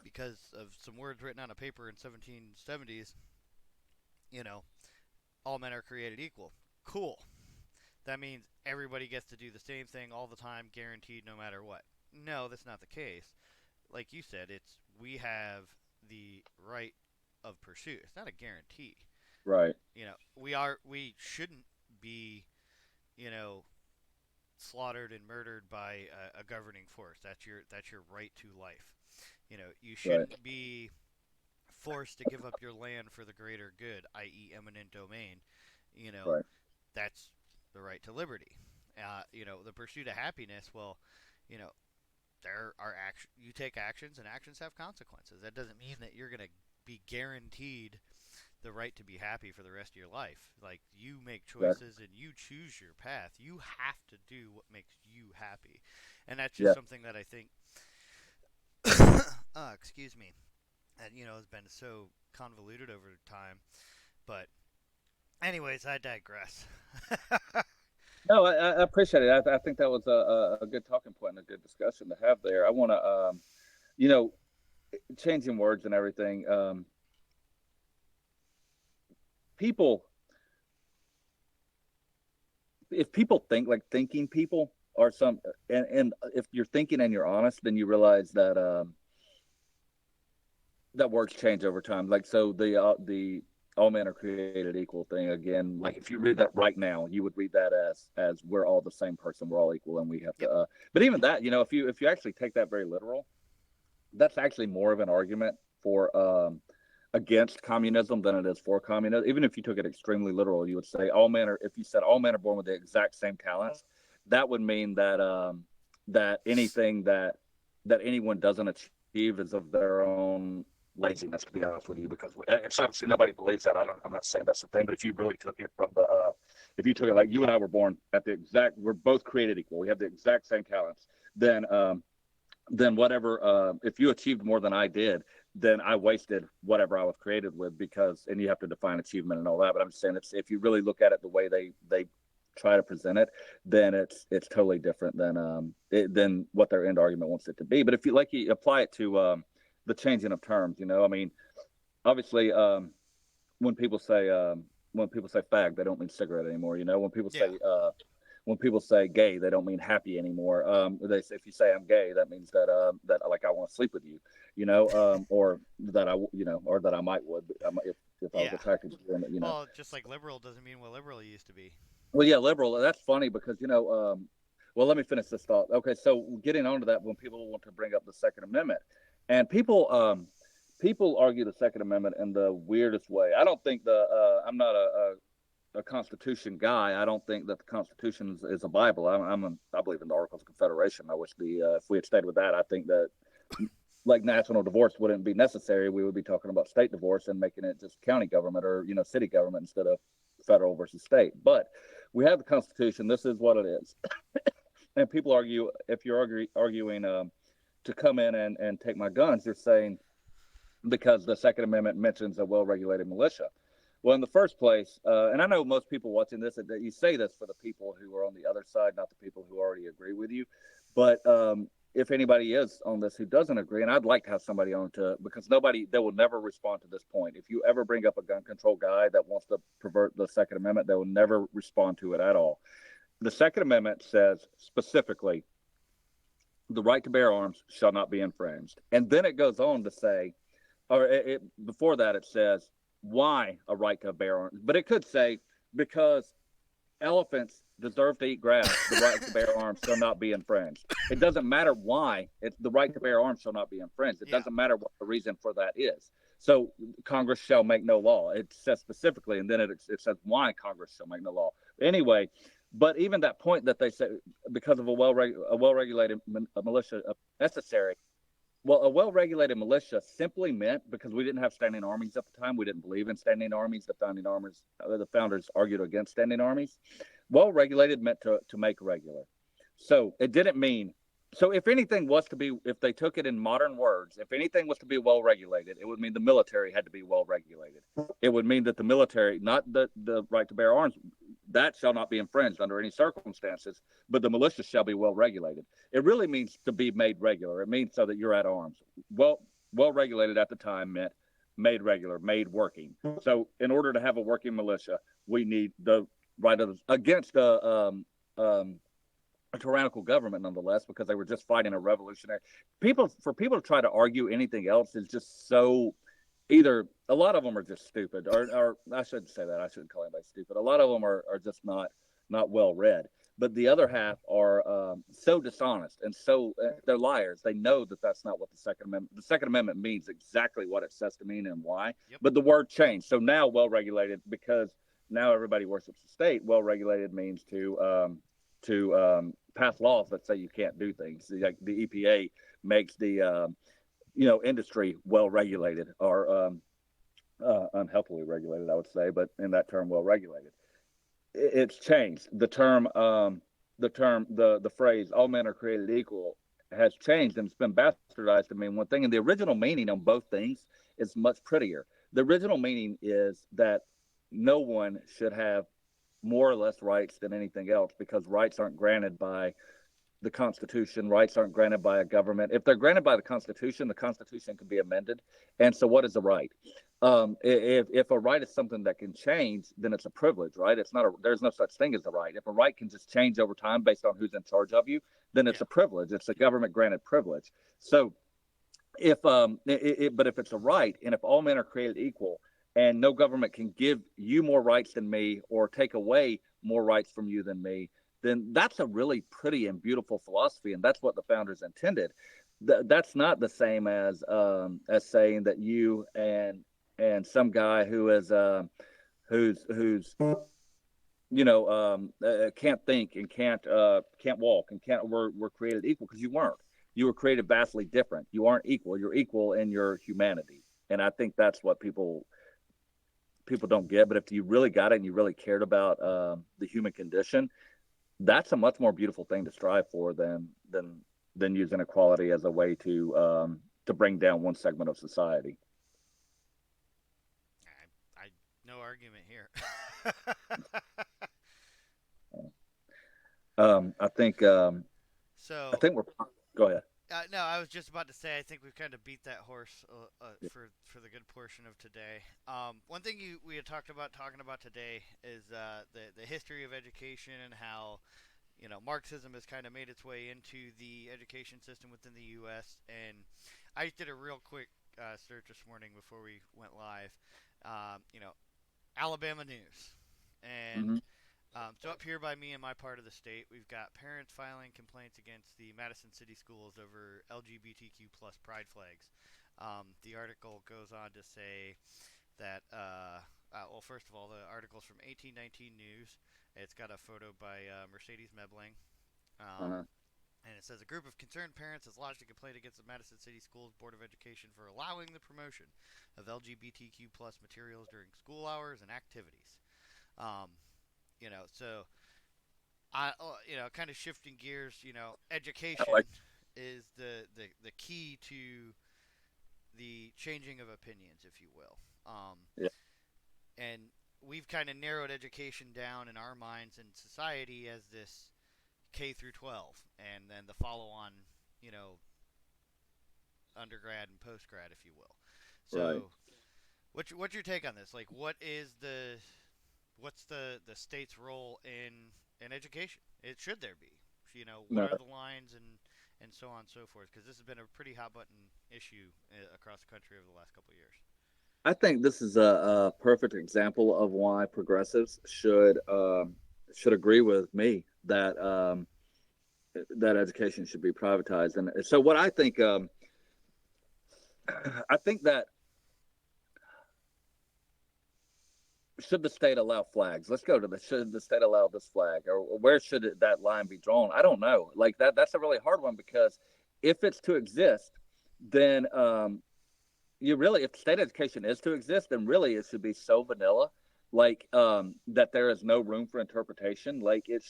S3: because of some words written on a paper in 1770s, all men are created equal. Cool. That means everybody gets to do the same thing all the time, guaranteed no matter what. No, that's not the case. Like you said, we have the right of pursuit. It's not a guarantee.
S2: Right.
S3: We shouldn't be, slaughtered and murdered by a governing force. That's your right to life. You shouldn't be forced to give up your land for the greater good, i.e., eminent domain.
S2: Right.
S3: That's the right to liberty. The pursuit of happiness. Well, there are action. You take actions, and actions have consequences. That doesn't mean that you're going to be guaranteed the right to be happy for the rest of your life. Like, you make choices and you choose your path. You have to do what makes you happy, and that's just
S2: Yeah.
S3: something that I think. Excuse me. And has been so convoluted over time. But, anyways, I digress.
S2: No, I appreciate it. I think that was a good talking point and a good discussion to have there. I want to, you know, changing words and everything. People, if people think like thinking people are some, and if you're thinking and you're honest, then you realize that that words change over time. Like, so the all men are created equal thing again. Like, if you read that right now, you would read that as we're all the same person, we're all equal, and we have to. But even that, if you actually take that very literal, that's actually more of an argument for against communism than it is for communism. Even if you took it extremely literal, you would say all men are. If you said all men are born with the exact same talents, that would mean that that anything that anyone doesn't achieve is of their own laziness. To be honest with you, because it's obviously nobody believes that. I'm not saying that's the thing, but if you really took it from the if you took it like you and I were born at the exact, we're both created equal. We have the exact same talents. Then whatever, if you achieved more than I did, then I wasted whatever I was created with, because, and you have to define achievement and all that. But I'm just saying, if you really look at it the way they try to present it, then it's totally different than what their end argument wants it to be. But if you apply it to the changing of terms, I mean, obviously, when people say fag, they don't mean cigarette anymore. When people say gay, they don't mean happy anymore. They say, if you say I'm gay, that means that like I want to sleep with you, or that or that I might would, if I was attracted to you.
S3: Well, just like liberal doesn't mean what liberal used to be.
S2: Well, yeah, liberal. That's funny because well, let me finish this thought. Okay, so getting onto that, when people want to bring up the Second Amendment, and people argue the Second Amendment in the weirdest way. I don't think I'm not a Constitution guy. I don't think that the Constitution is a Bible. I believe in the Articles of Confederation. I wish if we had stayed with that, I think that like national divorce wouldn't be necessary. We would be talking about state divorce and making it just county government or city government instead of federal versus state. But we have the Constitution. This is what it is. And people argue, if you're arguing to come in and take my guns, you're saying because the Second Amendment mentions a well-regulated militia. Well, in the first place, and I know most people watching this, that you say this for the people who are on the other side, not the people who already agree with you. But if anybody is on this who doesn't agree, and I'd like to have somebody on because they will never respond to this point. If you ever bring up a gun control guy that wants to pervert the Second Amendment, they will never respond to it at all. The Second Amendment says specifically, the right to bear arms shall not be infringed. And then it goes on to say, before that, it says, why a right to bear arms? But it could say, because elephants deserve to eat grass, the right to bear arms shall not be infringed. It doesn't matter why. It's the right to bear arms shall not be infringed. It doesn't matter what the reason for that is. So Congress shall make no law. It says specifically, and then it says why Congress shall make no law. Anyway, but even that point that they say, because of a well-regulated militia necessary. Well, a well-regulated militia simply meant, because we didn't have standing armies at the time, we didn't believe in standing armies. The founders argued against standing armies. Well-regulated meant to make regular. So it didn't mean. So if anything was to be, if they took it in modern words, if anything was to be well-regulated, it would mean the military had to be well-regulated. It would mean that the military, not the right to bear arms, that shall not be infringed under any circumstances, but the militia shall be well-regulated. It really means to be made regular. It means so that you're at arms. Well-regulated at the time meant made regular, made working. So in order to have a working militia, we need the right of against a tyrannical government, nonetheless, because they were just fighting a revolutionary. For people to try to argue anything else is just so. Either a lot of them are just stupid, or I shouldn't say that. I shouldn't call anybody stupid. A lot of them are just not well read. But the other half are so dishonest and so they're liars. They know that that's not what the Second Amendment. The Second Amendment means exactly what it says to mean and why. Yep. But the word changed. So now well regulated, because now everybody worships the state. Well regulated means to pass laws that say you can't do things. Like the EPA makes the industry well regulated, or unhealthily regulated, I would say, but in that term, well regulated. It's changed. The phrase "all men are created equal" has changed, and it's been bastardized to mean one thing. And the original meaning on both things is much prettier. The original meaning is that no one should have more or less rights than anything else, because rights aren't granted by the Constitution. Rights aren't granted by a government. If they're granted by the Constitution can be amended. And so, what is a right? If a right is something that can change, then it's a privilege, right? There's no such thing as a right. If a right can just change over time based on who's in charge of you, then it's a privilege. It's a government granted privilege. So, but if it's a right, and if all men are created equal, and no government can give you more rights than me or take away more rights from you than me, then that's a really pretty and beautiful philosophy, and that's what the founders intended. That's not the same as saying that you and some guy who's can't think and can't walk and were created equal, because you weren't. You were created vastly different. You aren't equal. You're equal in your humanity, and I think that's what people don't get. But if you really got it and you really cared about the human condition, that's a much more beautiful thing to strive for than using equality as a way to bring down one segment of society.
S3: I no argument here.
S2: I think we're. Go ahead.
S3: No, I was just about to say, I think we've kind of beat that horse for the good portion of today. One thing we had talking about today is the history of education, and how Marxism has kind of made its way into the education system within the U.S. And I did a real quick search this morning before we went live. Alabama news, and so up here by me in my part of the state, we've got parents filing complaints against the Madison City Schools over LGBTQ plus pride flags. The article goes on to say that, well, first of all, the article's from 1819 News. It's got a photo by Mercedes Mebling. And it says, a group of concerned parents has lodged a complaint against the Madison City Schools Board of Education for allowing the promotion of LGBTQ plus materials during school hours and activities. So I, kind of shifting gears, education is the key to the changing of opinions, if you will. And we've kind of narrowed education down in our minds and society as this K through 12, and then the follow-on, undergrad and postgrad, if you will. So, what's your take on this? Like, what's the state's role in education? Should there be? What are the lines and so on and so forth? Because this has been a pretty hot-button issue across the country over the last couple of years.
S2: I think this is a perfect example of why progressives should agree with me that that education should be privatized. And so, what I think that should the state allow flags? Let's go to should the state allow this flag, or where should that line be drawn? I don't know. Like that's a really hard one, because if it's to exist, then if state education is to exist, then really it should be so vanilla, like that there is no room for interpretation. Like it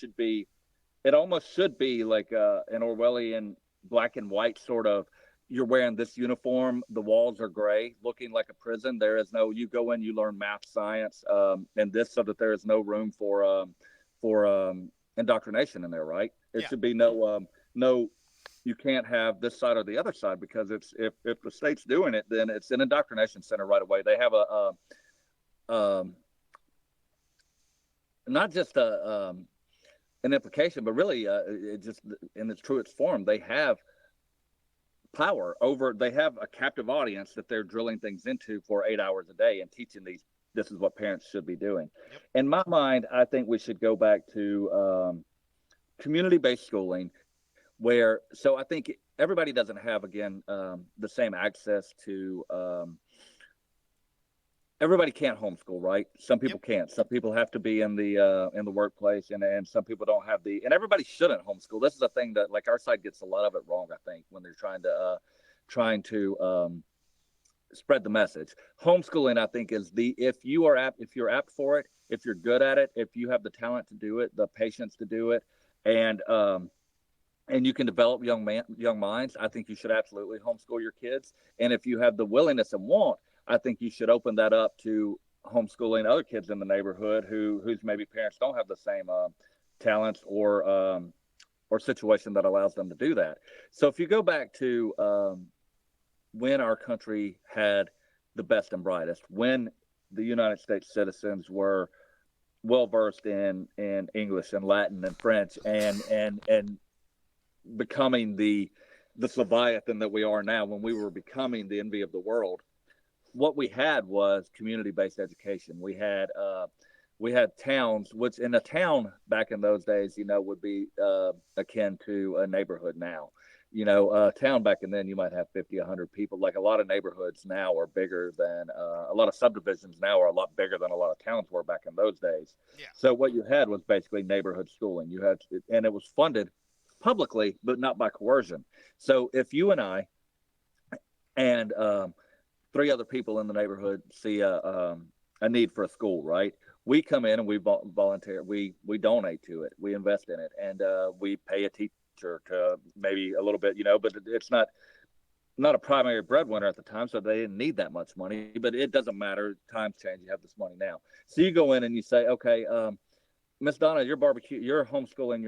S2: almost should be like an Orwellian black and white sort of. You're wearing this uniform, the walls are gray, looking like a prison. There is no, you go in, you learn math, science, and this, so that there is no room for indoctrination in there, right? It should be no, you can't have this side or the other side, because it's if the state's doing it, then it's an indoctrination center right away. They have not just an implication, but really it just in its truest form, they have power over. They have a captive audience that they're drilling things into for 8 hours a day and teaching these. This is what parents should be doing. Yep. In my mind, I think we should go back to community-based schooling, where I think everybody doesn't have, again, the same access to everybody can't homeschool, right? Some
S3: Yep.
S2: people can't. Some people have to be in the workplace, and some people don't have the. And everybody shouldn't homeschool. This is a thing that like our side gets a lot of it wrong. I think when they're trying to spread the message. Homeschooling, I think, is the if you're apt for it, if you're good at it, if you have the talent to do it, the patience to do it, and you can develop young minds. I think you should absolutely homeschool your kids. And if you have the willingness and want, I think you should open that up to homeschooling other kids in the neighborhood whose maybe parents don't have the same talents or situation that allows them to do that. So if you go back to when our country had the best and brightest, when the United States citizens were well versed in English and Latin and French and becoming the Leviathan that we are now, when we were becoming the envy of the world, what we had was community-based education. We had towns, which in a town back in those days, would be akin to a neighborhood now. A town back in then, you might have 50, 100 people. Like a lot of neighborhoods now are bigger than a lot of subdivisions now are a lot bigger than a lot of towns were back in those days.
S3: Yeah.
S2: So what you had was basically neighborhood schooling. And it was funded publicly, but not by coercion. So if you and I and three other people in the neighborhood see a need for a school, right? We come in and we volunteer. We donate to it. We invest in it, and we pay a teacher to maybe a little bit, but it's not a primary breadwinner at the time, so they didn't need that much money. But it doesn't matter. Times change. You have this money now, so you go in and you say, okay, Miss Donna, you're homeschooling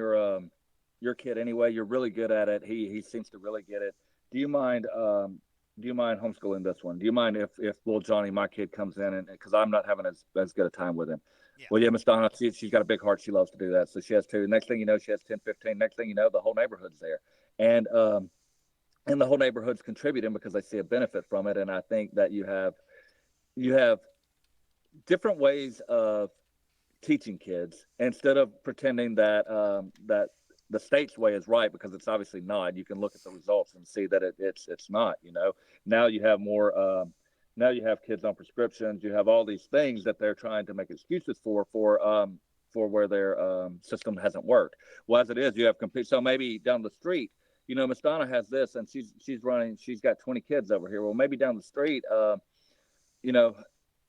S2: your kid anyway. You're really good at it. He seems to really get it. Do you mind homeschooling this one? Do you mind if little Johnny, my kid, comes in and because I'm not having as good a time with him?
S3: Yeah.
S2: Well, yeah, Miss Donna, she's got a big heart. She loves to do that. So she has two. Next thing you know, she has 10, 15. Next thing you know, the whole neighborhood's there. And the whole neighborhood's contributing because they see a benefit from it. And I think that you have different ways of teaching kids instead of pretending that that the state's way is right, because it's obviously not. You can look at the results and see that it's not. Now you have more. Now you have kids on prescriptions. You have all these things that they're trying to make excuses for where their system hasn't worked. Well, as it is, you have so maybe down the street, Miss Donna has this, and she's running. She's got 20 kids over here. Well, maybe down the street,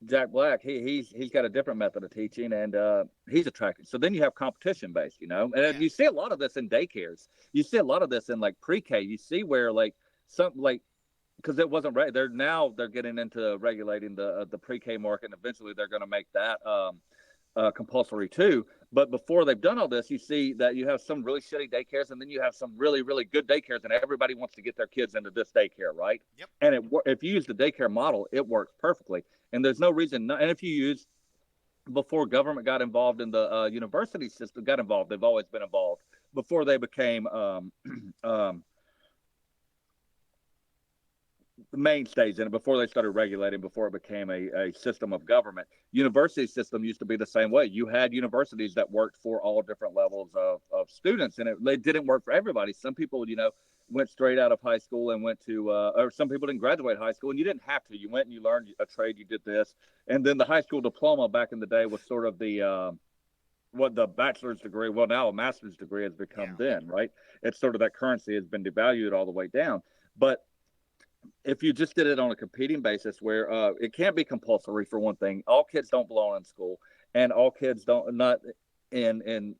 S2: Jack Black, he's got a different method of teaching, and he's attracted. So then you have competition based, and
S3: Yeah.
S2: you see a lot of this in daycares. You see a lot of this in like pre-K. You see where because it wasn't right. They're getting into regulating the pre-K market, and eventually they're going to make that compulsory too. But before they've done all this, you see that you have some really shitty daycares, and then you have some really, really good daycares, and everybody wants to get their kids into this daycare, right?
S3: Yep.
S2: And if you use the daycare model, it works perfectly. And there's no reason. And if you use, before government got involved in the university system, they've always been involved. Before they became the mainstays in it, before they started regulating, before it became a system of government, university system used to be the same way. You had universities that worked for all different levels of students, and it didn't work for everybody. Some people, went straight out of high school and went to, or some people didn't graduate high school, and you didn't have to. You went and you learned a trade, you did this. And then the high school diploma back in the day was sort of the bachelor's degree. Well, now a master's degree has become then, right? It's sort of that currency has been devalued all the way down. But if you just did it on a competing basis where it can't be compulsory, for one thing, all kids don't belong in school, and all kids and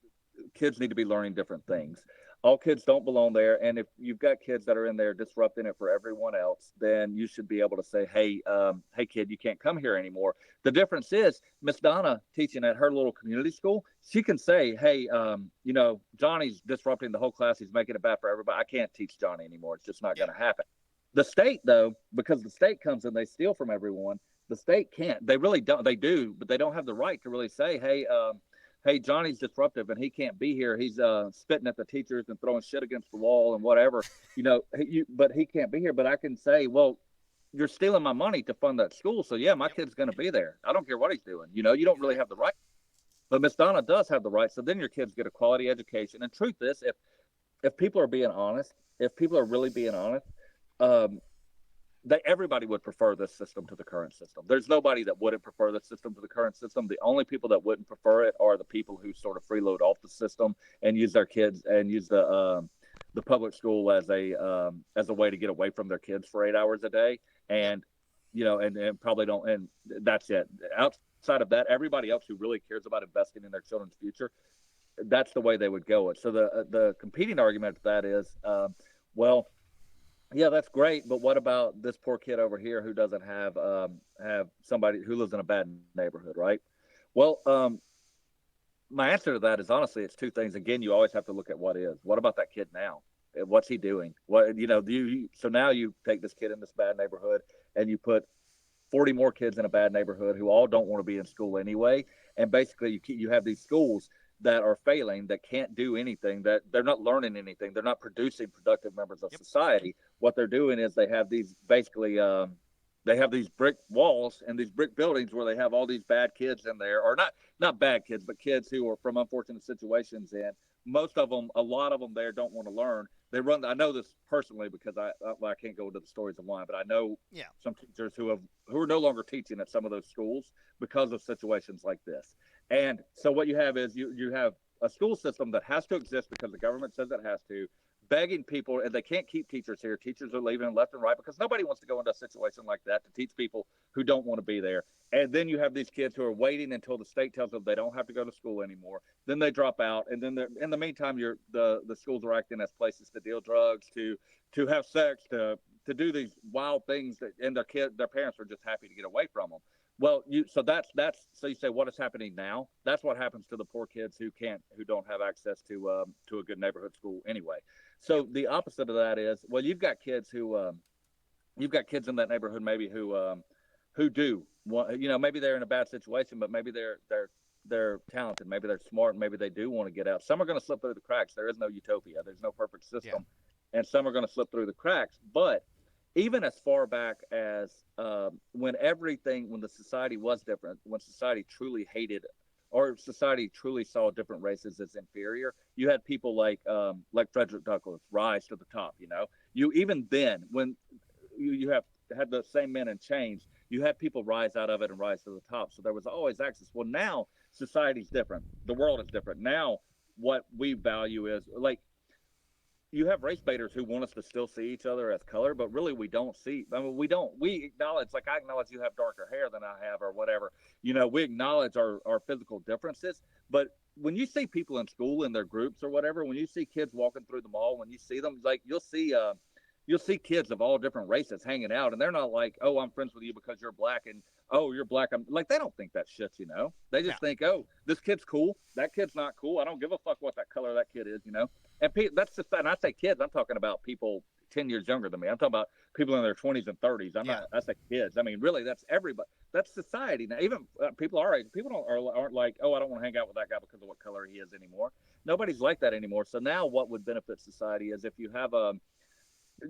S2: kids need to be learning different things. All kids don't belong there. And if you've got kids that are in there disrupting it for everyone else, then you should be able to say, hey kid, you can't come here anymore. The difference is Miss Donna teaching at her little community school, she can say, hey, Johnny's disrupting the whole class. He's making it bad for everybody. I can't teach Johnny anymore. It's just not going to happen. The state, though, because the state comes and they steal from everyone, the state can't. They really don't. They do, but they don't have the right to really say, hey, Johnny's disruptive and he can't be here. He's spitting at the teachers and throwing shit against the wall and whatever, but he can't be here. But I can say, well, you're stealing my money to fund that school. So, yeah, my kid's going to be there. I don't care what he's doing. You don't really have the right. But Miss Donna does have the right. So then your kids get a quality education. And truth is, if people are being honest, if people are really being honest, everybody would prefer this system to the current system. There's nobody that wouldn't prefer this system to the current system. The only people that wouldn't prefer it are the people who sort of freeload off the system and use their kids and use the public school as a way to get away from their kids for 8 hours a day, and and probably don't, and that's it. Outside of that, everybody else who really cares about investing in their children's future, that's the way they would go it. So the competing argument to that is, well, yeah, that's great, but what about this poor kid over here who doesn't have somebody who lives in a bad neighborhood, right? Well, my answer to that is honestly, it's two things. Again, you always have to look at what is. What about that kid now? What's he doing? What so now you take this kid in this bad neighborhood and you put 40 more kids in a bad neighborhood who all don't want to be in school anyway, and basically you have these schools that are failing, that can't do anything, that they're not learning anything, they're not producing productive members of society. What they're doing is they have these basically they have these brick walls and these brick buildings where they have all these bad kids in there, or not bad kids, but kids who are from unfortunate situations. And most of them, a lot of them there don't want to learn. They run. I know this personally because I can't go into the stories of why, but I know some teachers who are no longer teaching at some of those schools because of situations like this. And so what you have is you have a school system that has to exist because the government says it has to, begging people, and they can't keep teachers here. Teachers are leaving left and right because nobody wants to go into a situation like that to teach people who don't want to be there. And then you have these kids who are waiting until the state tells them they don't have to go to school anymore. Then they drop out, and then in the meantime, the schools are acting as places to deal drugs, to have sex, to do these wild things and their parents are just happy to get away from them. Well, so you say, what is happening now? That's what happens to the poor kids who don't have access to a good neighborhood school anyway. So the opposite of that is, well, you've got kids in that neighborhood maybe who do want, maybe they're in a bad situation, but maybe they're talented, maybe they're smart, maybe they do want to get out. Some are going to slip through the cracks. There is no utopia. There's no perfect system, and some are going to slip through the cracks. But even as far back as when the society was different, when society truly hated or society truly saw different races as inferior, you had people like Frederick Douglass rise to the top. You even then, when you had the same men in chains, you had people rise out of it and rise to the top. So there was always access. Well, now society's different. The world is different. Now what we value is, like, you have race baiters who want us to still see each other as color, but really we don't see. I mean, we acknowledge, like I acknowledge you have darker hair than I have or whatever. We acknowledge our physical differences. But when you see people in school in their groups or whatever, when you see kids walking through the mall, when you see them, like you'll see kids of all different races hanging out, and they're not like, oh, I'm friends with you because you're black, and oh, you're black. I'm like, they don't think that shit, They just think, oh, this kid's cool, that kid's not cool. I don't give a fuck what that color of that kid is, And that's just, and I say kids, I'm talking about people 10 years younger than me. I'm talking about people in their 20s and 30s. I say kids. I mean, really, that's everybody. That's society. Now, even people our age, people aren't like, oh, I don't want to hang out with that guy because of what color he is anymore. Nobody's like that anymore. So now what would benefit society is if you have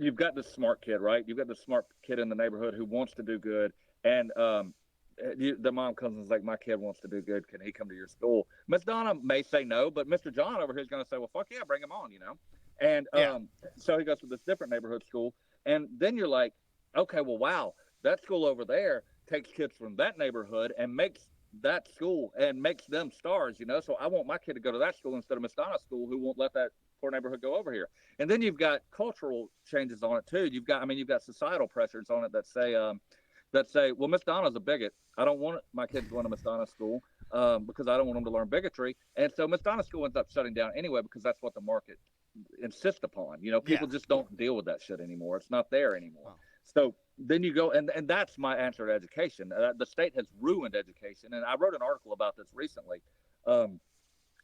S2: you've got this smart kid, right? You've got this smart kid in the neighborhood who wants to do good. And the mom comes and is like, my kid wants to do good. Can he come to your school? Miss Donna may say no, but Mr. John over here is going to say, well, fuck yeah, bring him on, And so he goes to this different neighborhood school. And then you're like, okay, well, wow, that school over there takes kids from that neighborhood and makes that school and makes them stars, So I want my kid to go to that school instead of Miss Donna's school, who won't let that poor neighborhood go over here. And then you've got cultural changes on it too. You've got societal pressures on it that say, well, Miss Donna's a bigot. I don't want my kids going to Miss Donna's school because I don't want them to learn bigotry. And so Miss Donna's school ends up shutting down anyway because that's what the market insists upon. People just don't deal with that shit anymore. It's not there anymore. Wow. So then you go, and that's my answer to education. The state has ruined education. And I wrote an article about this recently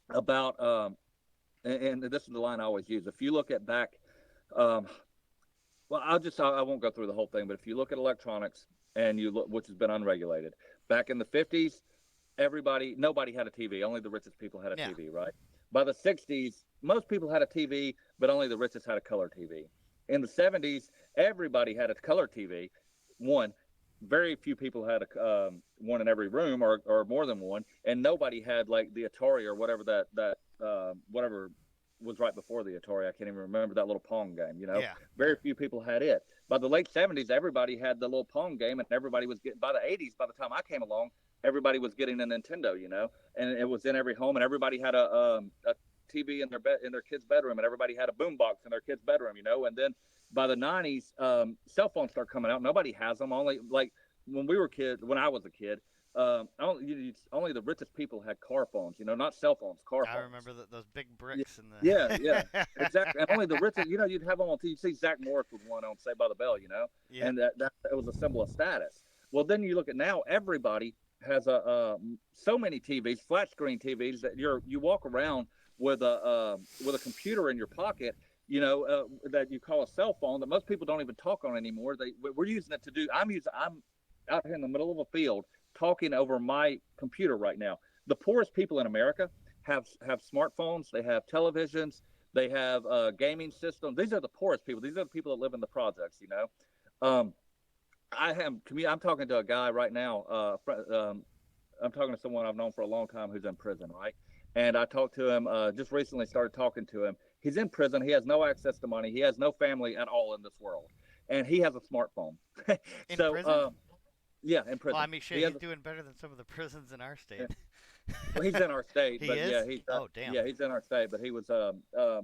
S2: about and this is the line I always use. If you look at back, well, I won't go through the whole thing, but if you look at electronics and you look, which has been unregulated, back in the 50s, nobody had a TV. Only the richest people had a TV, right? By the 60s, most people had a TV, but only the richest had a color TV. In the 70s, everybody had a color TV. Very few people had one in every room or more than one, and nobody had like the Atari or whatever whatever was right before the Atari. I can't even remember that little Pong game.
S3: Yeah.
S2: Very few people had it. By the late 70s, everybody had the little Pong game, and everybody was getting. By the 80s, by the time I came along, everybody was getting a Nintendo. And it was in every home, and everybody had a TV in their kid's bedroom, and everybody had a boombox in their kid's bedroom. And then by the 90s, cell phones start coming out. Nobody has them. Only like when I was a kid. Only the richest people had car phones, not cell phones, car phones.
S3: I remember those big bricks in the.
S2: Yeah, exactly. And only the richest, you'd have them on TV. You'd see Zach Morris with one on Saved by the Bell,
S3: Yeah.
S2: and that it was a symbol of status. Well, then you look at now, everybody has so many TVs, flat screen TVs, that you walk around with a computer in your pocket, that you call a cell phone, that most people don't even talk on anymore. We're using it to do. I'm out here in the middle of a field talking over my computer right now. The poorest people in America have smartphones, they have televisions, they have gaming systems. These are the poorest people. These are the people that live in the projects. I'm talking to a guy right now. I'm talking to someone I've known for a long time who's in prison, right? And I talked to him, just recently started talking to him. He's in prison. He has no access to money. He has no family at all in this world. And he has a smartphone.
S3: In prison?
S2: Yeah, in prison.
S3: Well, I mean, shit, he's doing better than some of the prisons in our state.
S2: Yeah. Well, he's in our state.
S3: He
S2: but
S3: is?
S2: Yeah, he's,
S3: oh, damn.
S2: Yeah, he's in our state, but he was, because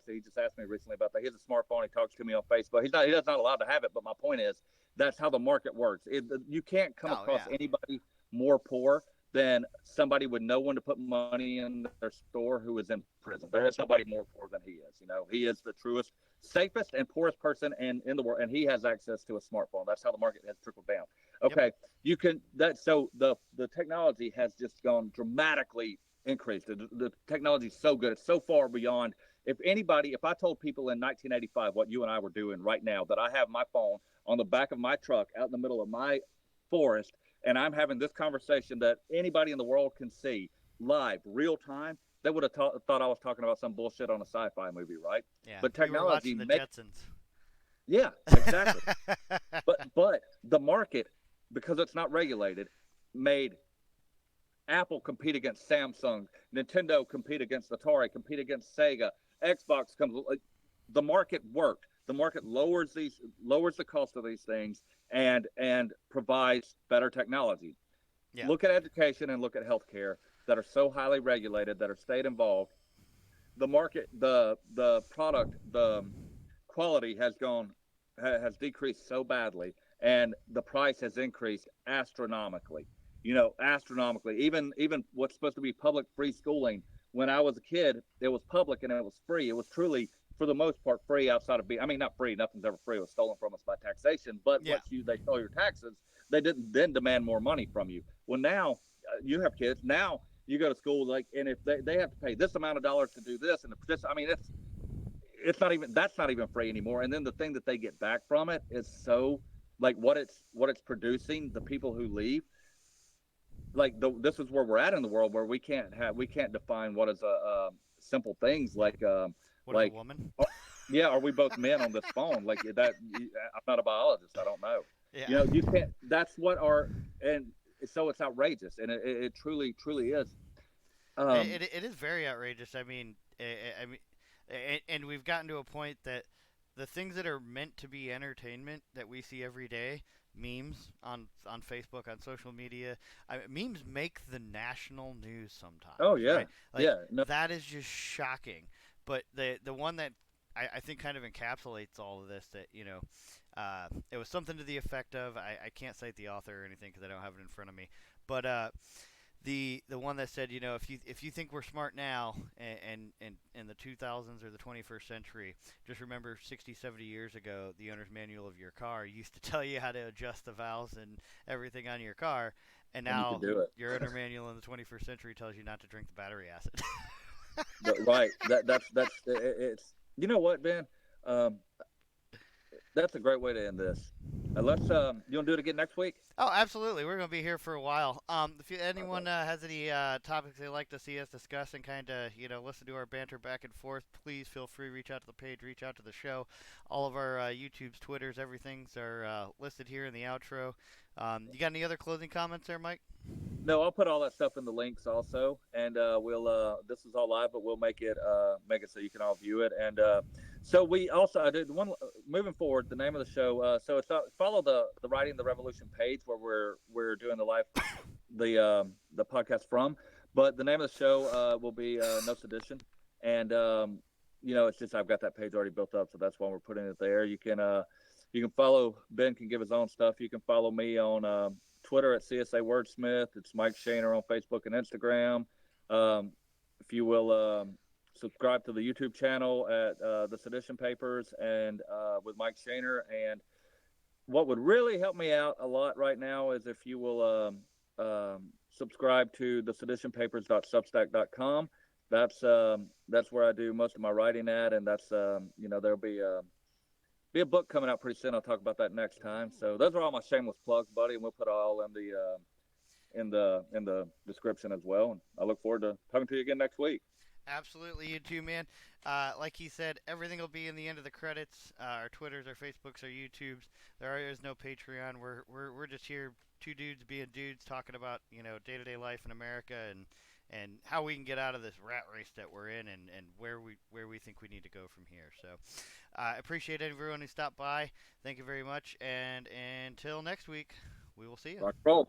S2: he just asked me recently about that. He has a smartphone. He talks to me on Facebook. He's not allowed to have it, but my point is, that's how the market works. You can't come across anybody more poor than somebody with no one to put money in their store who is in prison. There is nobody more poor than he is. He is the truest, safest, and poorest person in the world, and he has access to a smartphone. That's how the market has trickled down. Okay, yep. So the technology has just gone dramatically increased. The technology is so good. It's so far beyond. If I told people in 1985 what you and I were doing right now, that I have my phone on the back of my truck out in the middle of my forest, and I'm having this conversation that anybody in the world can see live, real time, they would have thought I was talking about some bullshit on a sci-fi movie, right?
S3: Yeah.
S2: But technology
S3: we were watching the Jetsons.
S2: Yeah, exactly. but the market, because it's not regulated, made Apple compete against Samsung, Nintendo compete against Atari, compete against Sega, Xbox comes. The market worked. The market lowers the cost of these things and provides better technology. Yeah. Look at education and look at healthcare that are so highly regulated, that are state involved. The market, the product, the quality has decreased so badly, and the price has increased astronomically. Astronomically. Even what's supposed to be public free schooling, when I was a kid, it was public and it was free. It was truly, for the most part, free outside of being, not free, nothing's ever free. It was stolen from us by taxation. But once they stole your taxes, they didn't then demand more money from you. Well, now you have kids. Now you go to school, and if they have to pay this amount of dollars to do this, and it's not even, that's not even free anymore. And then the thing that they get back from it is so, what it's producing, the people who leave. This is where we're at in the world, where we can't define what is simple things like
S3: what is a woman?
S2: Yeah, are we both men on this phone? That. I'm not a biologist. I don't know.
S3: Yeah.
S2: You can't. That's what and so it's outrageous, and it truly is.
S3: It is very outrageous. And we've gotten to a point that the things that are meant to be entertainment that we see every day, memes on Facebook, on social media, memes make the national news sometimes.
S2: Oh yeah,
S3: right? That is just shocking. But the one that I think kind of encapsulates all of this, that it was something to the effect of, I can't cite the author or anything because I don't have it in front of me, but the one that said, if you think we're smart now and in the 2000s or the 21st century, just remember 60, 70 years ago, the owner's manual of your car used to tell you how to adjust the valves and everything on your car, and now your owner manual in the 21st century tells you not to drink the battery acid.
S2: Right. That's it's. You know what, Ben? that's a great way to end this. Let's you want to do it again next week?
S3: Oh, absolutely. We're going to be here for a while. If
S2: All
S3: anyone
S2: right.
S3: has any topics they'd like to see us discuss and kind of, listen to our banter back and forth, please feel free to reach out to the page, reach out to the show. All of our YouTube's, Twitters, everything's are listed here in the outro. You got any other closing comments there, Mike?
S2: No, I'll put all that stuff in the links also, and we'll. This is all live, but we'll make it so you can all view it. And so we also I did one moving forward. The name of the show. So it's follow the Writing the Revolution page where we're doing the podcast from. But the name of the show will be No Sedition, and it's just I've got that page already built up, so that's why we're putting it there. You can follow Ben can give his own stuff. You can follow me on Twitter at CSA Wordsmith. It's Mike Shaner on Facebook and Instagram. If you will subscribe to the YouTube channel at the Sedition Papers and with Mike Shaner. And what would really help me out a lot right now is if you will subscribe to the seditionpapers.substack.com. That's where I do most of my writing at, and that's there'll be a book coming out pretty soon. I'll talk about that next time. So those are all my shameless plugs, buddy, and we'll put it all in the description as well. And I look forward to talking to you again next week.
S3: Absolutely, you too, man. Like he said, everything will be in the end of the credits. Our Twitters, our Facebooks, our YouTubes. There is no Patreon. We're just here, two dudes being dudes, talking about day-to-day life in America and how we can get out of this rat race that we're in and where we think we need to go from here. So I appreciate everyone who stopped by. Thank you very much, and until next week, we will see you.
S2: Rock and roll.